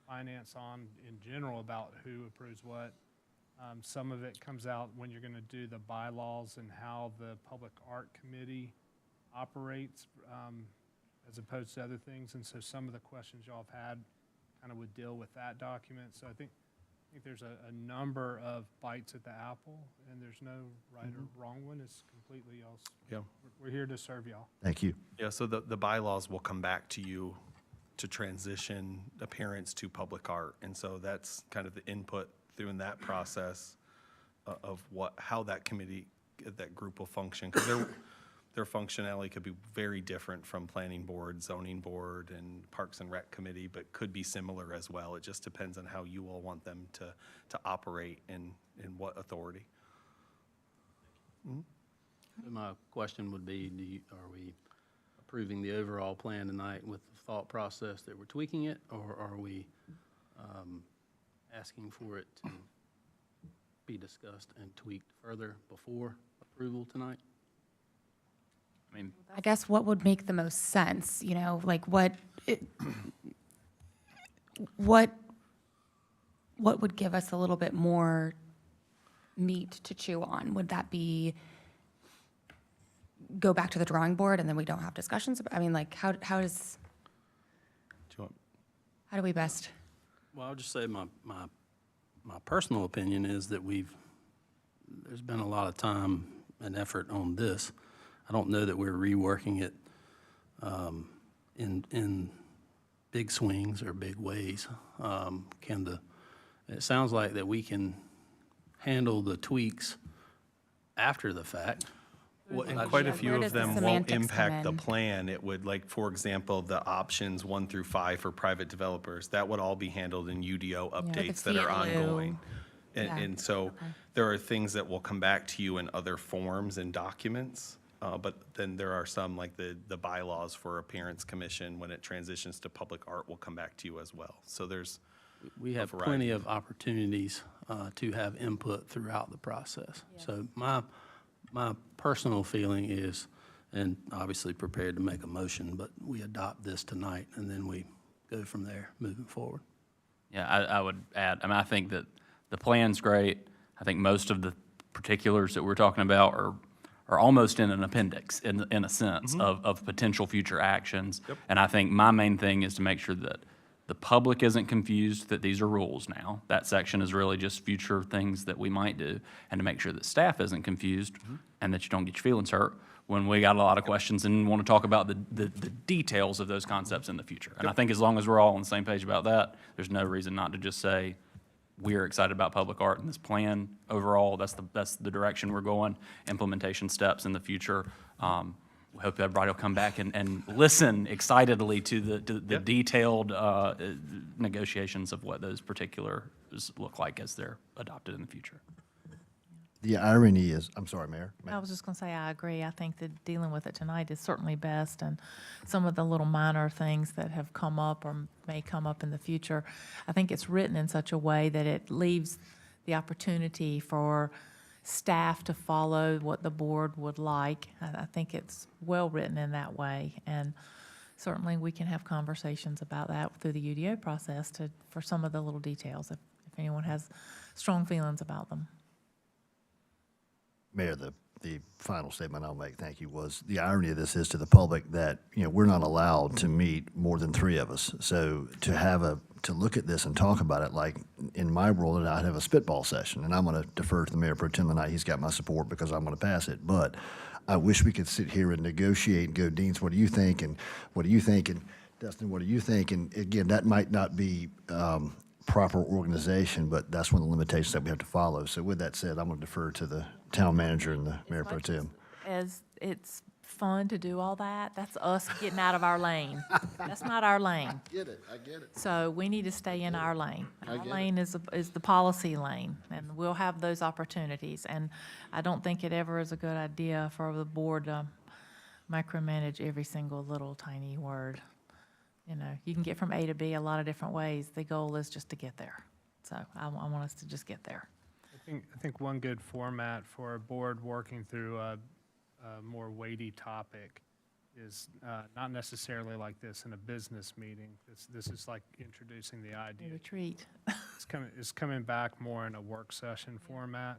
finance on in general about who approves what. Some of it comes out when you're going to do the bylaws and how the Public Art Committee operates as opposed to other things. And so some of the questions y'all have had kind of would deal with that document. So I think there's a number of bites at the apple, and there's no right or wrong one. It's completely y'all's. yeah. We're here to serve y'all. Thank you. Yeah, so the bylaws will come back to you to transition appearance to public art. And so that's kind of the input through in that process of how that committee, that group will function. Because their functionality could be very different from planning board, zoning board, and Parks and Rec committee, but could be similar as well. It just depends on how you all want them to operate and in what authority. So my question would be, are we approving the overall plan tonight with the thought process that we're tweaking it, or are we asking for it to be discussed and tweaked further before approval tonight? I mean, I guess what would make the most sense, you know, like what would give us a little bit more meat to chew on? Would that be go back to the drawing board and then we don't have discussions? I mean, like, how Do you want, do we best? Well, I'll just say my personal opinion is that there's been a lot of time and effort on this. I don't know that we're reworking it in big swings or big ways. It sounds like that we can handle the tweaks after the fact. And quite a Yeah, few where of does the them won't semantics come impact the in? plan. It would, like, for example, the options 1 through 5 for private developers, that would all be handled in UDO updates that are fee in lieu. ongoing. Yeah, And so okay. there are things that will come back to you in other forms and documents. But then there are some, like the bylaws for Appearance Commission, when it transitions to public art, will come back to you as well. So there's We have variety. plenty of opportunities to have input throughout the process. So my personal feeling is, and obviously prepared to make a motion, but we adopt this tonight, and then we go from there, moving forward. Yeah, I would add, I mean, I think that the plan's great. I think most of the particulars that we're talking about are almost in an appendix, in a sense, of potential future actions. And I think my main thing is to make sure that the public isn't confused that these are rules now. That section is really just future things that we might do, and to make sure that staff isn't confused and that you don't get your feelings hurt when we got a lot of questions and want to talk about the details of those concepts in the future. And I think as long as we're all on the same page about that, there's no reason not to just say, we're excited about public art and this plan overall. That's the direction we're going. Implementation steps in the future. We hope everybody will come back and listen excitedly to the detailed negotiations of what those particulars look like as they're adopted in the future. The irony is, I'm sorry, Mayor. I was just going to say, I agree. I think that dealing with it tonight is certainly best, and some of the little minor things that have come up or may come up in the future, I think it's written in such a way that it leaves the opportunity for staff to follow what the board would like. I think it's well written in that way, and certainly we can have conversations about that through the UDO process for some of the little details, if anyone has strong feelings about them. Mayor, the final statement I'll make, thank you, was the irony of this is to the public that, we're not allowed to meet more than 3 of us. So to look at this and talk about it, like in my world, I'd have a spitball session, and I'm going to defer to the Mayor Pro Tem tonight. He's got my support because I'm going to pass it. But I wish we could sit here and negotiate and go, Deans, what do you think? And what do you think? And Dustin, what do you think? And again, that might not be proper organization, but that's one of the limitations that we have to follow. So with that said, I'm going to defer to the town manager and the Mayor Pro Tem. As it's fun to do all that, that's us getting out of our lane. That's not our lane. Get it, I get it. So we need to stay in our lane. Our get it. lane is the policy lane, and we'll have those opportunities. And I don't think it ever is a good idea for the board to micromanage every single little tiny word. You can get from A to B a lot of different ways. The goal is just to get there. So I want us to just get there. I think one good format for a board working through a more weighty topic is not necessarily like this in a business meeting. This is like introducing the idea. Retreat. It's coming back more in a work session format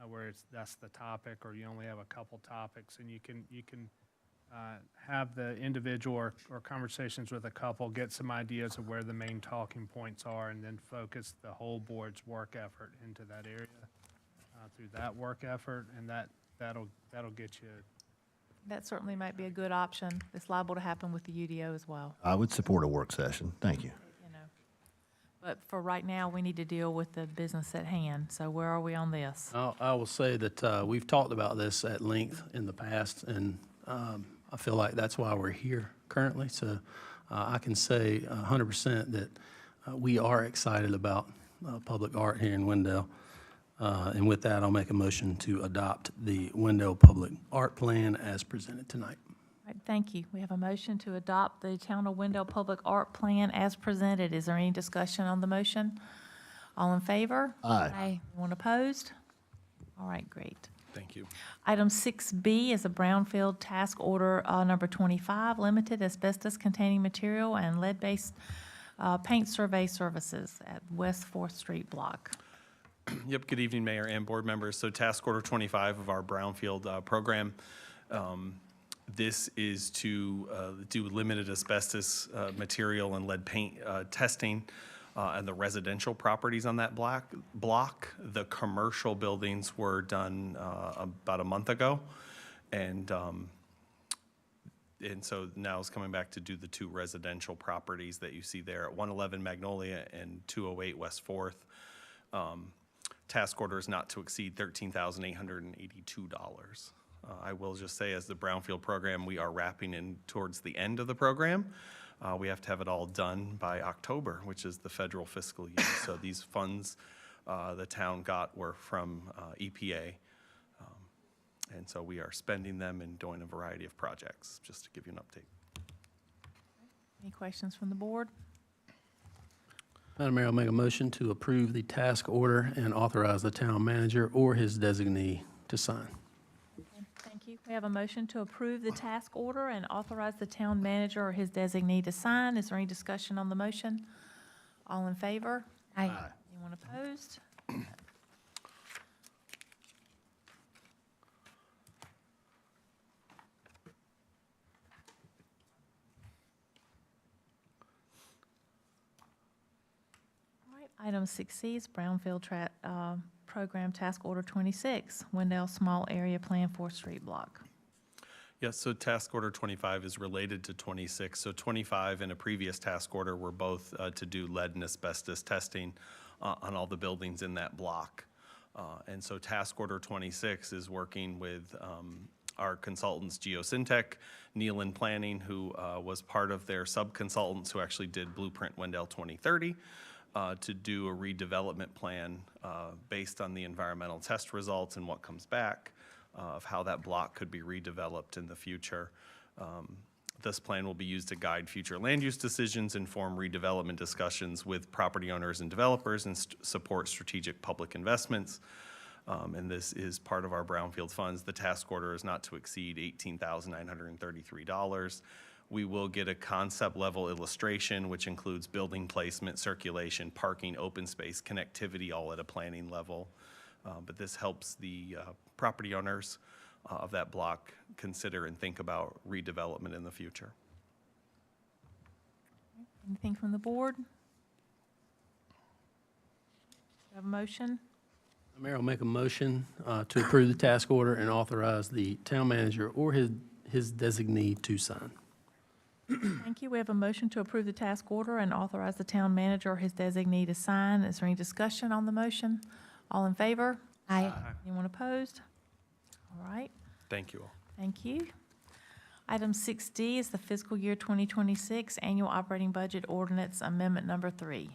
where that's the topic, or you only have a couple topics, and you can have the individual or conversations with a couple, get some ideas of where the main talking points are, and then focus the whole board's work effort into that area through that work effort, and that'll get you. That certainly might be a good option. It's liable to happen with the UDO as well. I would support a work session. Thank you. But for right now, we need to deal with the business at hand. So where are we on this? I will say that we've talked about this at length in the past, and I feel like that's why we're here currently. So I can say 100% that we are excited about public art here in Wendell. And with that, I'll make a motion to adopt the Wendell Public Art Plan as presented tonight. All right, thank you. We have a motion to adopt the Town of Wendell Public Art Plan as presented. Is there any discussion on the motion? All in favor? Aye. Anyone opposed? All right, great. Thank you. Item 6B is a Brownfield Task Order Number 25, Limited Asbestos-Containing Material and Lead-Based Paint Survey Services at West 4th Street Block. Yep, good evening, Mayor and board members. So task order 25 of our Brownfield program. This is to do limited asbestos material and lead paint testing and the residential properties on that block. The commercial buildings were done about a month ago. And so now it's coming back to do the 2 residential properties that you see there at 111 Magnolia and 208 West 4th. Task order is not to exceed $13,882. I will just say, as the Brownfield program, we are wrapping in towards the end of the program. We have to have it all done by October, which is the federal fiscal year. So these funds the town got were from EPA. And so we are spending them and doing a variety of projects, just to give you an update. Any questions from the board? Madam Mayor, I'll make a motion to approve the task order and authorize the town manager or his designee to sign. Thank you. We have a motion to approve the task order and authorize the town manager or his designee to sign. Is there any discussion on the motion? All in favor? Aye. Anyone opposed? All right, item 6C is Brownfield Program Task Order 26, Wendell Small Area Plan 4th Street Block. Yes, so task order 25 is related to 26. So 25 and a previous task order were both to do lead and asbestos testing on all the buildings in that block. And so task order 26 is working with our consultants, Geosyntec, Nealon Planning, who was part of their sub-consultants who actually did Blueprint Wendell 2030, to do a redevelopment plan based on the environmental test results and what comes back of how that block could be redeveloped in the future. This plan will be used to guide future land use decisions, inform redevelopment discussions with property owners and developers, and support strategic public investments. And this is part of our brownfield funds. The task order is not to exceed $18,933. We will get a concept level illustration, which includes building placement, circulation, parking, open space, connectivity, all at a planning level. But this helps the property owners of that block consider and think about redevelopment in the future. Anything from the board? Have a motion? Mayor, I'll make a motion to approve the task order and authorize the town manager or his designee to sign. Thank you. We have a motion to approve the task order and authorize the town manager or his designee to sign. Is there any discussion on the motion? All in favor? Aye. Anyone opposed? All right, Thank you all. thank you. Item 6D is the fiscal year 2026 Annual Operating Budget Ordinance Amendment Number 3.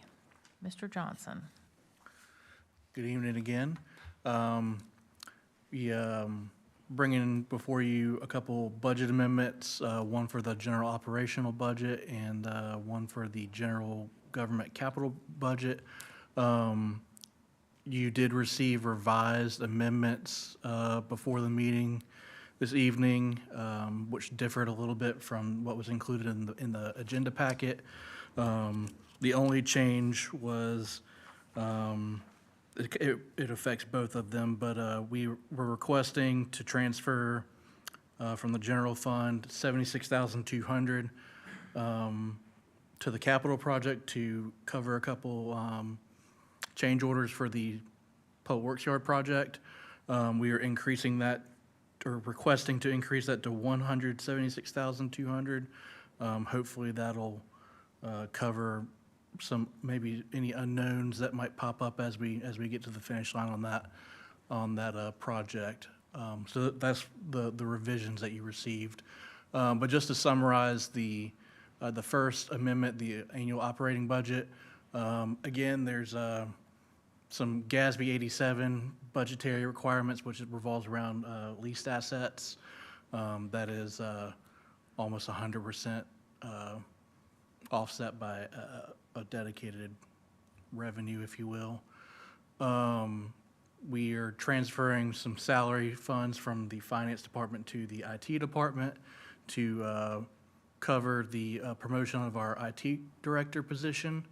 Mr. Johnson. Good evening again. We bringing before you a couple budget amendments, one for the general operational budget and one for the general government capital budget. You did receive revised amendments before the meeting this evening, which differed a little bit from what was included in the agenda packet. The only change was it affects both of them, but we were requesting to transfer from the general fund $76,200 to the capital project to cover a couple change orders for the Public Works Yard project. We are increasing that, or requesting to increase that to $176,200. Hopefully that'll cover some, maybe any unknowns that might pop up as we get to the finish line on that project. So that's the revisions that you received. But just to summarize the first amendment, the annual operating budget, again, there's some GASB 87 budgetary requirements, which revolves around leased assets. That is almost 100% offset by a dedicated revenue, if you will. We are transferring some salary funds from the finance department to the IT department to cover the promotion of our IT director position.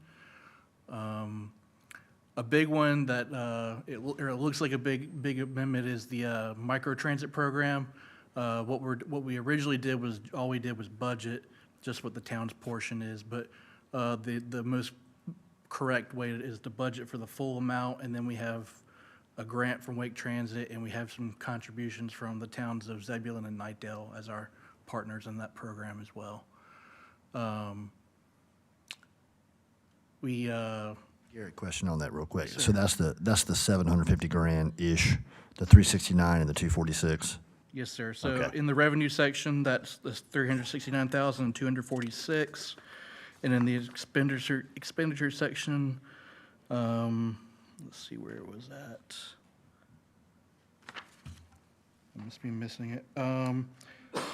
A big one that it looks like a big amendment is the microtransit program. What we originally did was all we did was budget just what the town's portion is, but the most correct way is to budget for the full amount, and then we have a grant from Wake Transit, and we have some contributions from the towns of Zebulon and Nightdale as our partners in that program as well. Garrett, question on that real quick. So that's the 750 grand-ish, the 369 and the 246? Yes, sir. So Okay. in the revenue section, that's 369,246. And in the expenditure section, let's see where it was at. I must be missing it.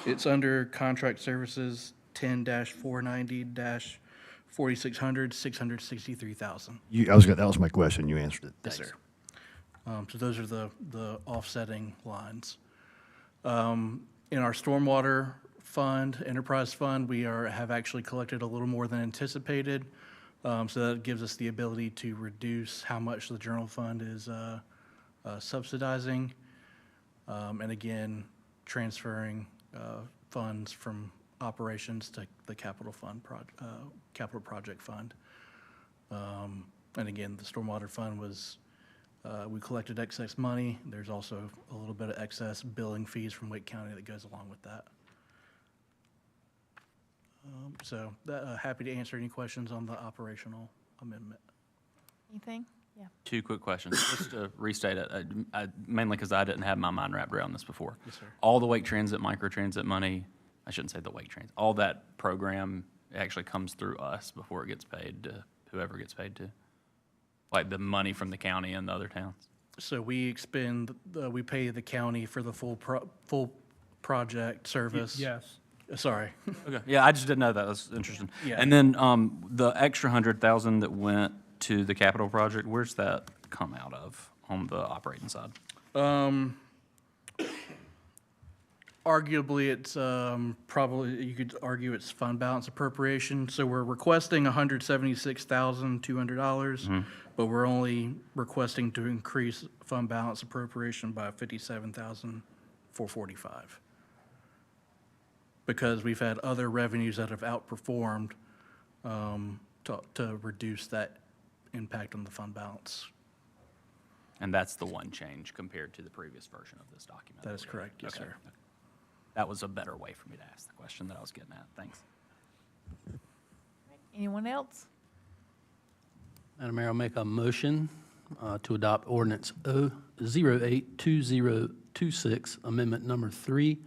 It's under contract services 10-490-4600, 663,000. That was my question. You answered it. Yes, Thanks. sir. So those are the offsetting lines. In our stormwater fund, enterprise fund, we have actually collected a little more than anticipated. So that gives us the ability to reduce how much the general fund is subsidizing. And again, transferring funds from operations to the capital project fund. And again, the stormwater fund was, we collected excess money. There's also a little bit of excess billing fees from Wake County that goes along with that. So happy to answer any questions on the operational amendment. Anything? Yeah. 2 quick questions. Just to restate it, mainly because I didn't have my mind wrapped around this before. Yes, sir. All the Wake Transit, microtransit money, I shouldn't say the Wake Transit, all that program actually comes through us before it gets paid to whoever gets paid to? Like the money from the county and the other towns? So we we pay the county for the full project service. Yes. Sorry. Okay, yeah, I just didn't know that. That's interesting. Yeah. And then the extra 100,000 that went to the capital project, where's that come out of on the operating side? Arguably, it's probably, you could argue it's fund balance appropriation. So we're requesting $176,200, but we're only requesting to increase fund balance appropriation by $57,445. Because we've had other revenues that have outperformed to reduce that impact on the fund balance. And that's the one change compared to the previous version of this document? That is correct, yes, Okay. sir. That was a better way for me to ask the question that I was getting at. Thanks. Anyone else? Madam Mayor, I'll make a motion to adopt ordinance 082026, amendment number 3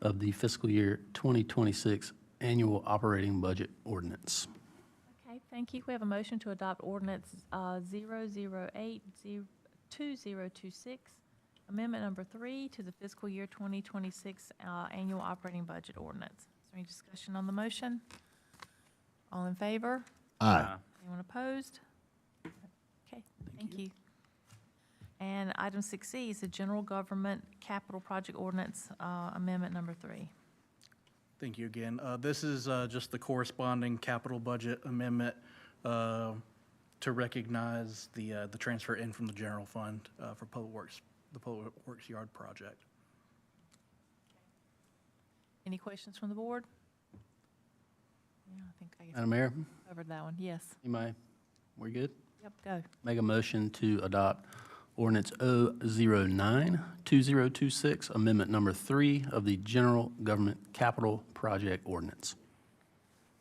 of the fiscal year 2026 annual operating budget ordinance. Okay, thank you. We have a motion to adopt ordinance 0082026, amendment number 3 to the fiscal year 2026 annual operating budget ordinance. Is there any discussion on the motion? All in favor? Aye. Anyone opposed? Okay, thank you. And item 6C is the general government capital project ordinance, amendment number 3. Thank you again. This is just the corresponding capital budget amendment to recognize the transfer in from the general fund for Public Works, the Public Works Yard project. Any questions from the board? Yeah, I guess Madam Mayor, we covered that one. Yes. We're good? Yep, go. Make a motion to adopt ordinance 0092026, amendment number 3 of the general government capital project ordinance.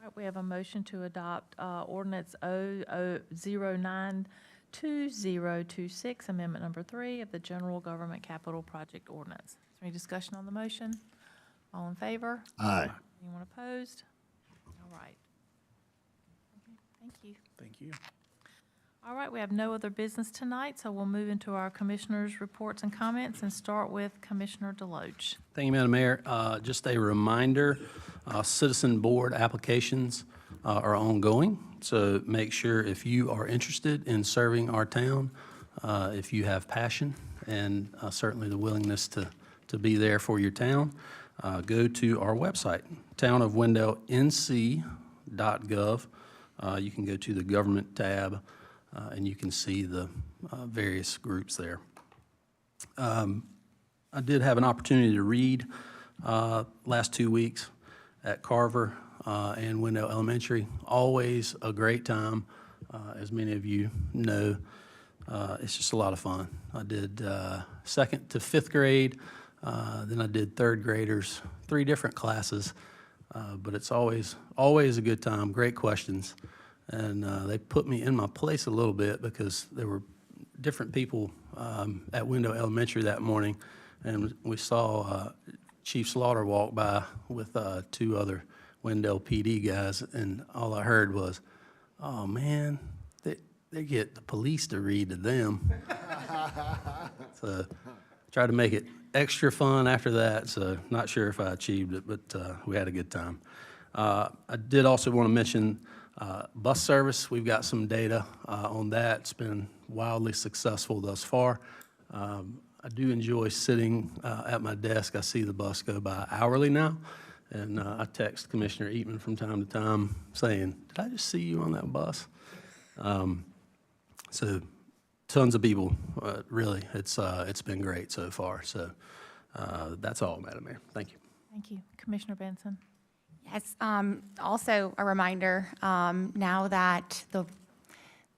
All right, we have a motion to adopt ordinance 0092026, amendment number 3 of the general government capital project ordinance. Is there any discussion on the motion? All in favor? Aye. Anyone opposed? All right. Okay, thank you. Thank you. All right, we have no other business tonight, so we'll move into our commissioners' reports and comments and start with Commissioner Deloach. Thank you, Madam Mayor. Just a reminder, citizen board applications are ongoing, so make sure if you are interested in serving our town, if you have passion and certainly the willingness to be there for your town, go to our website, townofwendelnc.gov. You can go to the government tab, and you can see the various groups there. I did have an opportunity to read last 2 weeks at Carver and Wendell Elementary. Always a great time As many of you know, it's just a lot of fun. I did second to fifth grade, then I did third graders, 3 different classes, but it's always a good time, great questions. And they put me in my place a little bit because there were different people at Wendell Elementary that morning, and we saw Chief Slaughter walk by with 2 other Wendell PD guys, and all I heard was, "Oh, man, they get the police to read to them." So tried to make it extra fun after that, so not sure if I achieved it, but we had a good time. I did also want to mention bus service. We've got some data on that. It's been wildly successful thus far. I do enjoy sitting at my desk. I see the bus go by hourly now, and I text Commissioner Eatman from time to time saying, "Did I just see you on that bus?" So tons of people, really. It's been great so far. So that's all, Madam Mayor. Thank you. Thank you. Commissioner Benson? Yes, also a reminder, now that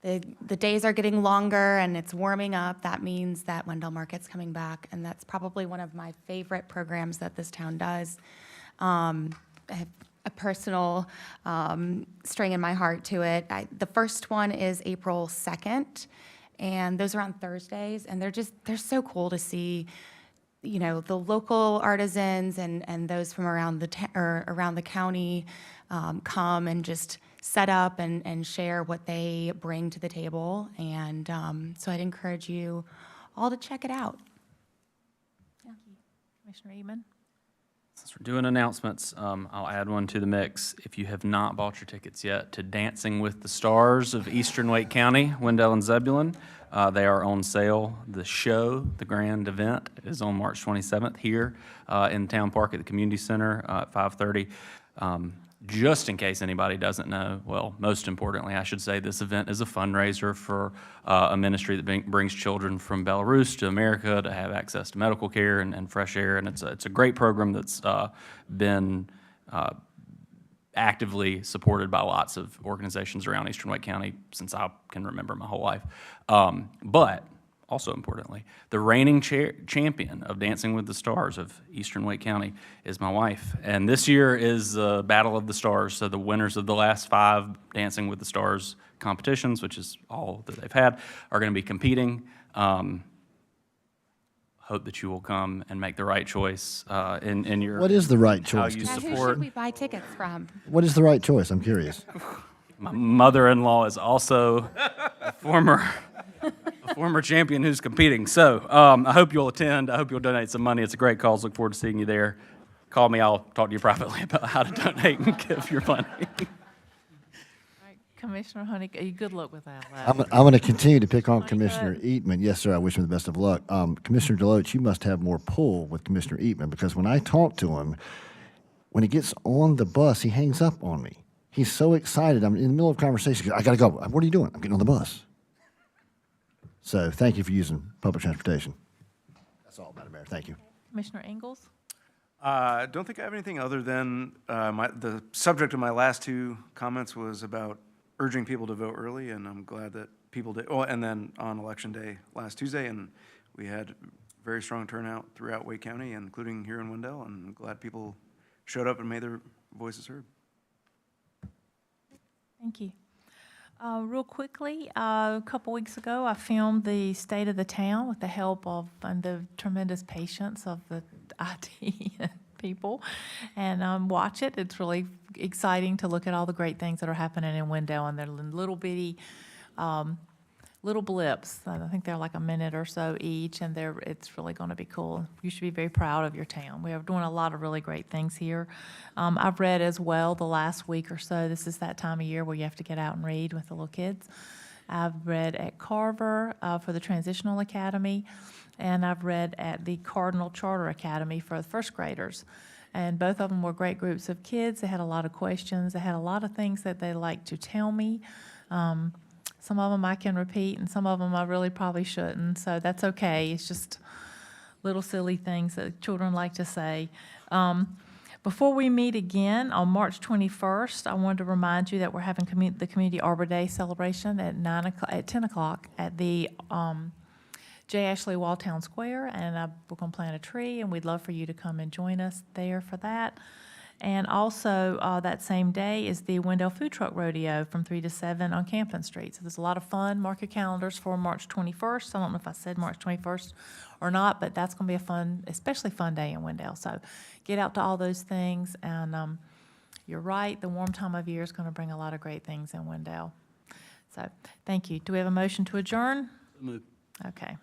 the days are getting longer and it's warming up, that means that Wendell Market's coming back, and that's probably one of my favorite programs that this town does. I have a personal string in my heart to it. The first one is April 2nd, and those are on Thursdays, and they're so cool to see, you know, the local artisans and those from around the county come and just set up and share what they bring to the table. And so I'd encourage you all to check it out. Thank you. Commissioner Eatman? Since we're doing announcements, I'll add one to the mix. If you have not bought your tickets yet to Dancing with the Stars of Eastern Wake County, Wendell and Zebulon, they are on sale. The show, the grand event, is on March 27th here in Town Park at the Community Center at 5:30. Just in case anybody doesn't know, well, most importantly, I should say, this event is a fundraiser for a ministry that brings children from Belarus to America to have access to medical care and fresh air, and it's a great program that's been actively supported by lots of organizations around Eastern Wake County since I can remember my whole life. But also importantly, the reigning champion of Dancing with the Stars of Eastern Wake County is my wife. And this year is the Battle of the Stars. So the winners of the last 5 Dancing with the Stars competitions, which is all that they've had, are going to be competing. Hope that you will come and make the right choice in your... What is the right how choice? you Now, who support. should we buy tickets from? What is the right choice? I'm curious. My mother-in-law is also a former champion who's competing. So I hope you'll attend. I hope you'll donate some money. It's a great cause. Look forward to seeing you there. Call me. I'll talk to you privately about how to donate and give your money. All right, Commissioner Honey, good luck with that. I'm going to continue to pick on Commissioner Eatman. Yes, sir, I wish him the best of luck. Commissioner Deloach, you must have more pull with Commissioner Eatman, because when I talk to him, when he gets on the bus, he hangs up on me. He's so excited. I'm in the middle of a conversation. He goes, "I got to go." "What are you doing?" "I'm getting on the bus." So thank you for using public transportation. That's all, Madam Mayor. Thank you. Commissioner Ingalls? I don't think I have anything other than the subject of my last 2 comments was about urging people to vote early, and I'm glad that people did. Oh, and then on Election Day last Tuesday, and we had very strong turnout throughout Wake County, including here in Wendell, and I'm glad people showed up and made their voices heard. Thank you. Real quickly, a couple weeks ago, I filmed the state of the town with the help of and the tremendous patience of the IT people. And watch it. It's really exciting to look at all the great things that are happening in Wendell, and they're little bitty little blips. I think they're like a minute or so each, and it's really going to be cool. You should be very proud of your town. We are doing a lot of really great things here. I've read as well the last week or so. This is that time of year where you have to get out and read with the little kids. I've read at Carver for the Transitional Academy, and I've read at the Cardinal Charter Academy for the first graders. And both of them were great groups of kids. They had a lot of questions. They had a lot of things that they like to tell me. Some of them I can repeat, and some of them I really probably shouldn't, so that's okay. It's just little silly things that children like to say. Before we meet again on March 21st, I wanted to remind you that we're having the Community Arbor Day celebration at 10 o'clock at the J. Ashley Walltown Square, and we're going to plant a tree, and we'd love for you to come and join us there for that. And also, that same day is the Wendell Food Truck Rodeo from 3 to 7 on Campen Street. So there's a lot of fun. Mark your calendars for March 21st. I don't know if I said March 21st or not, but that's going to be a fun, especially fun day in Wendell. So get out to all those things, and you're right, the warm time of year is going to bring a lot of great things in Wendell. So thank you. Do we have a motion to adjourn? Move. Okay.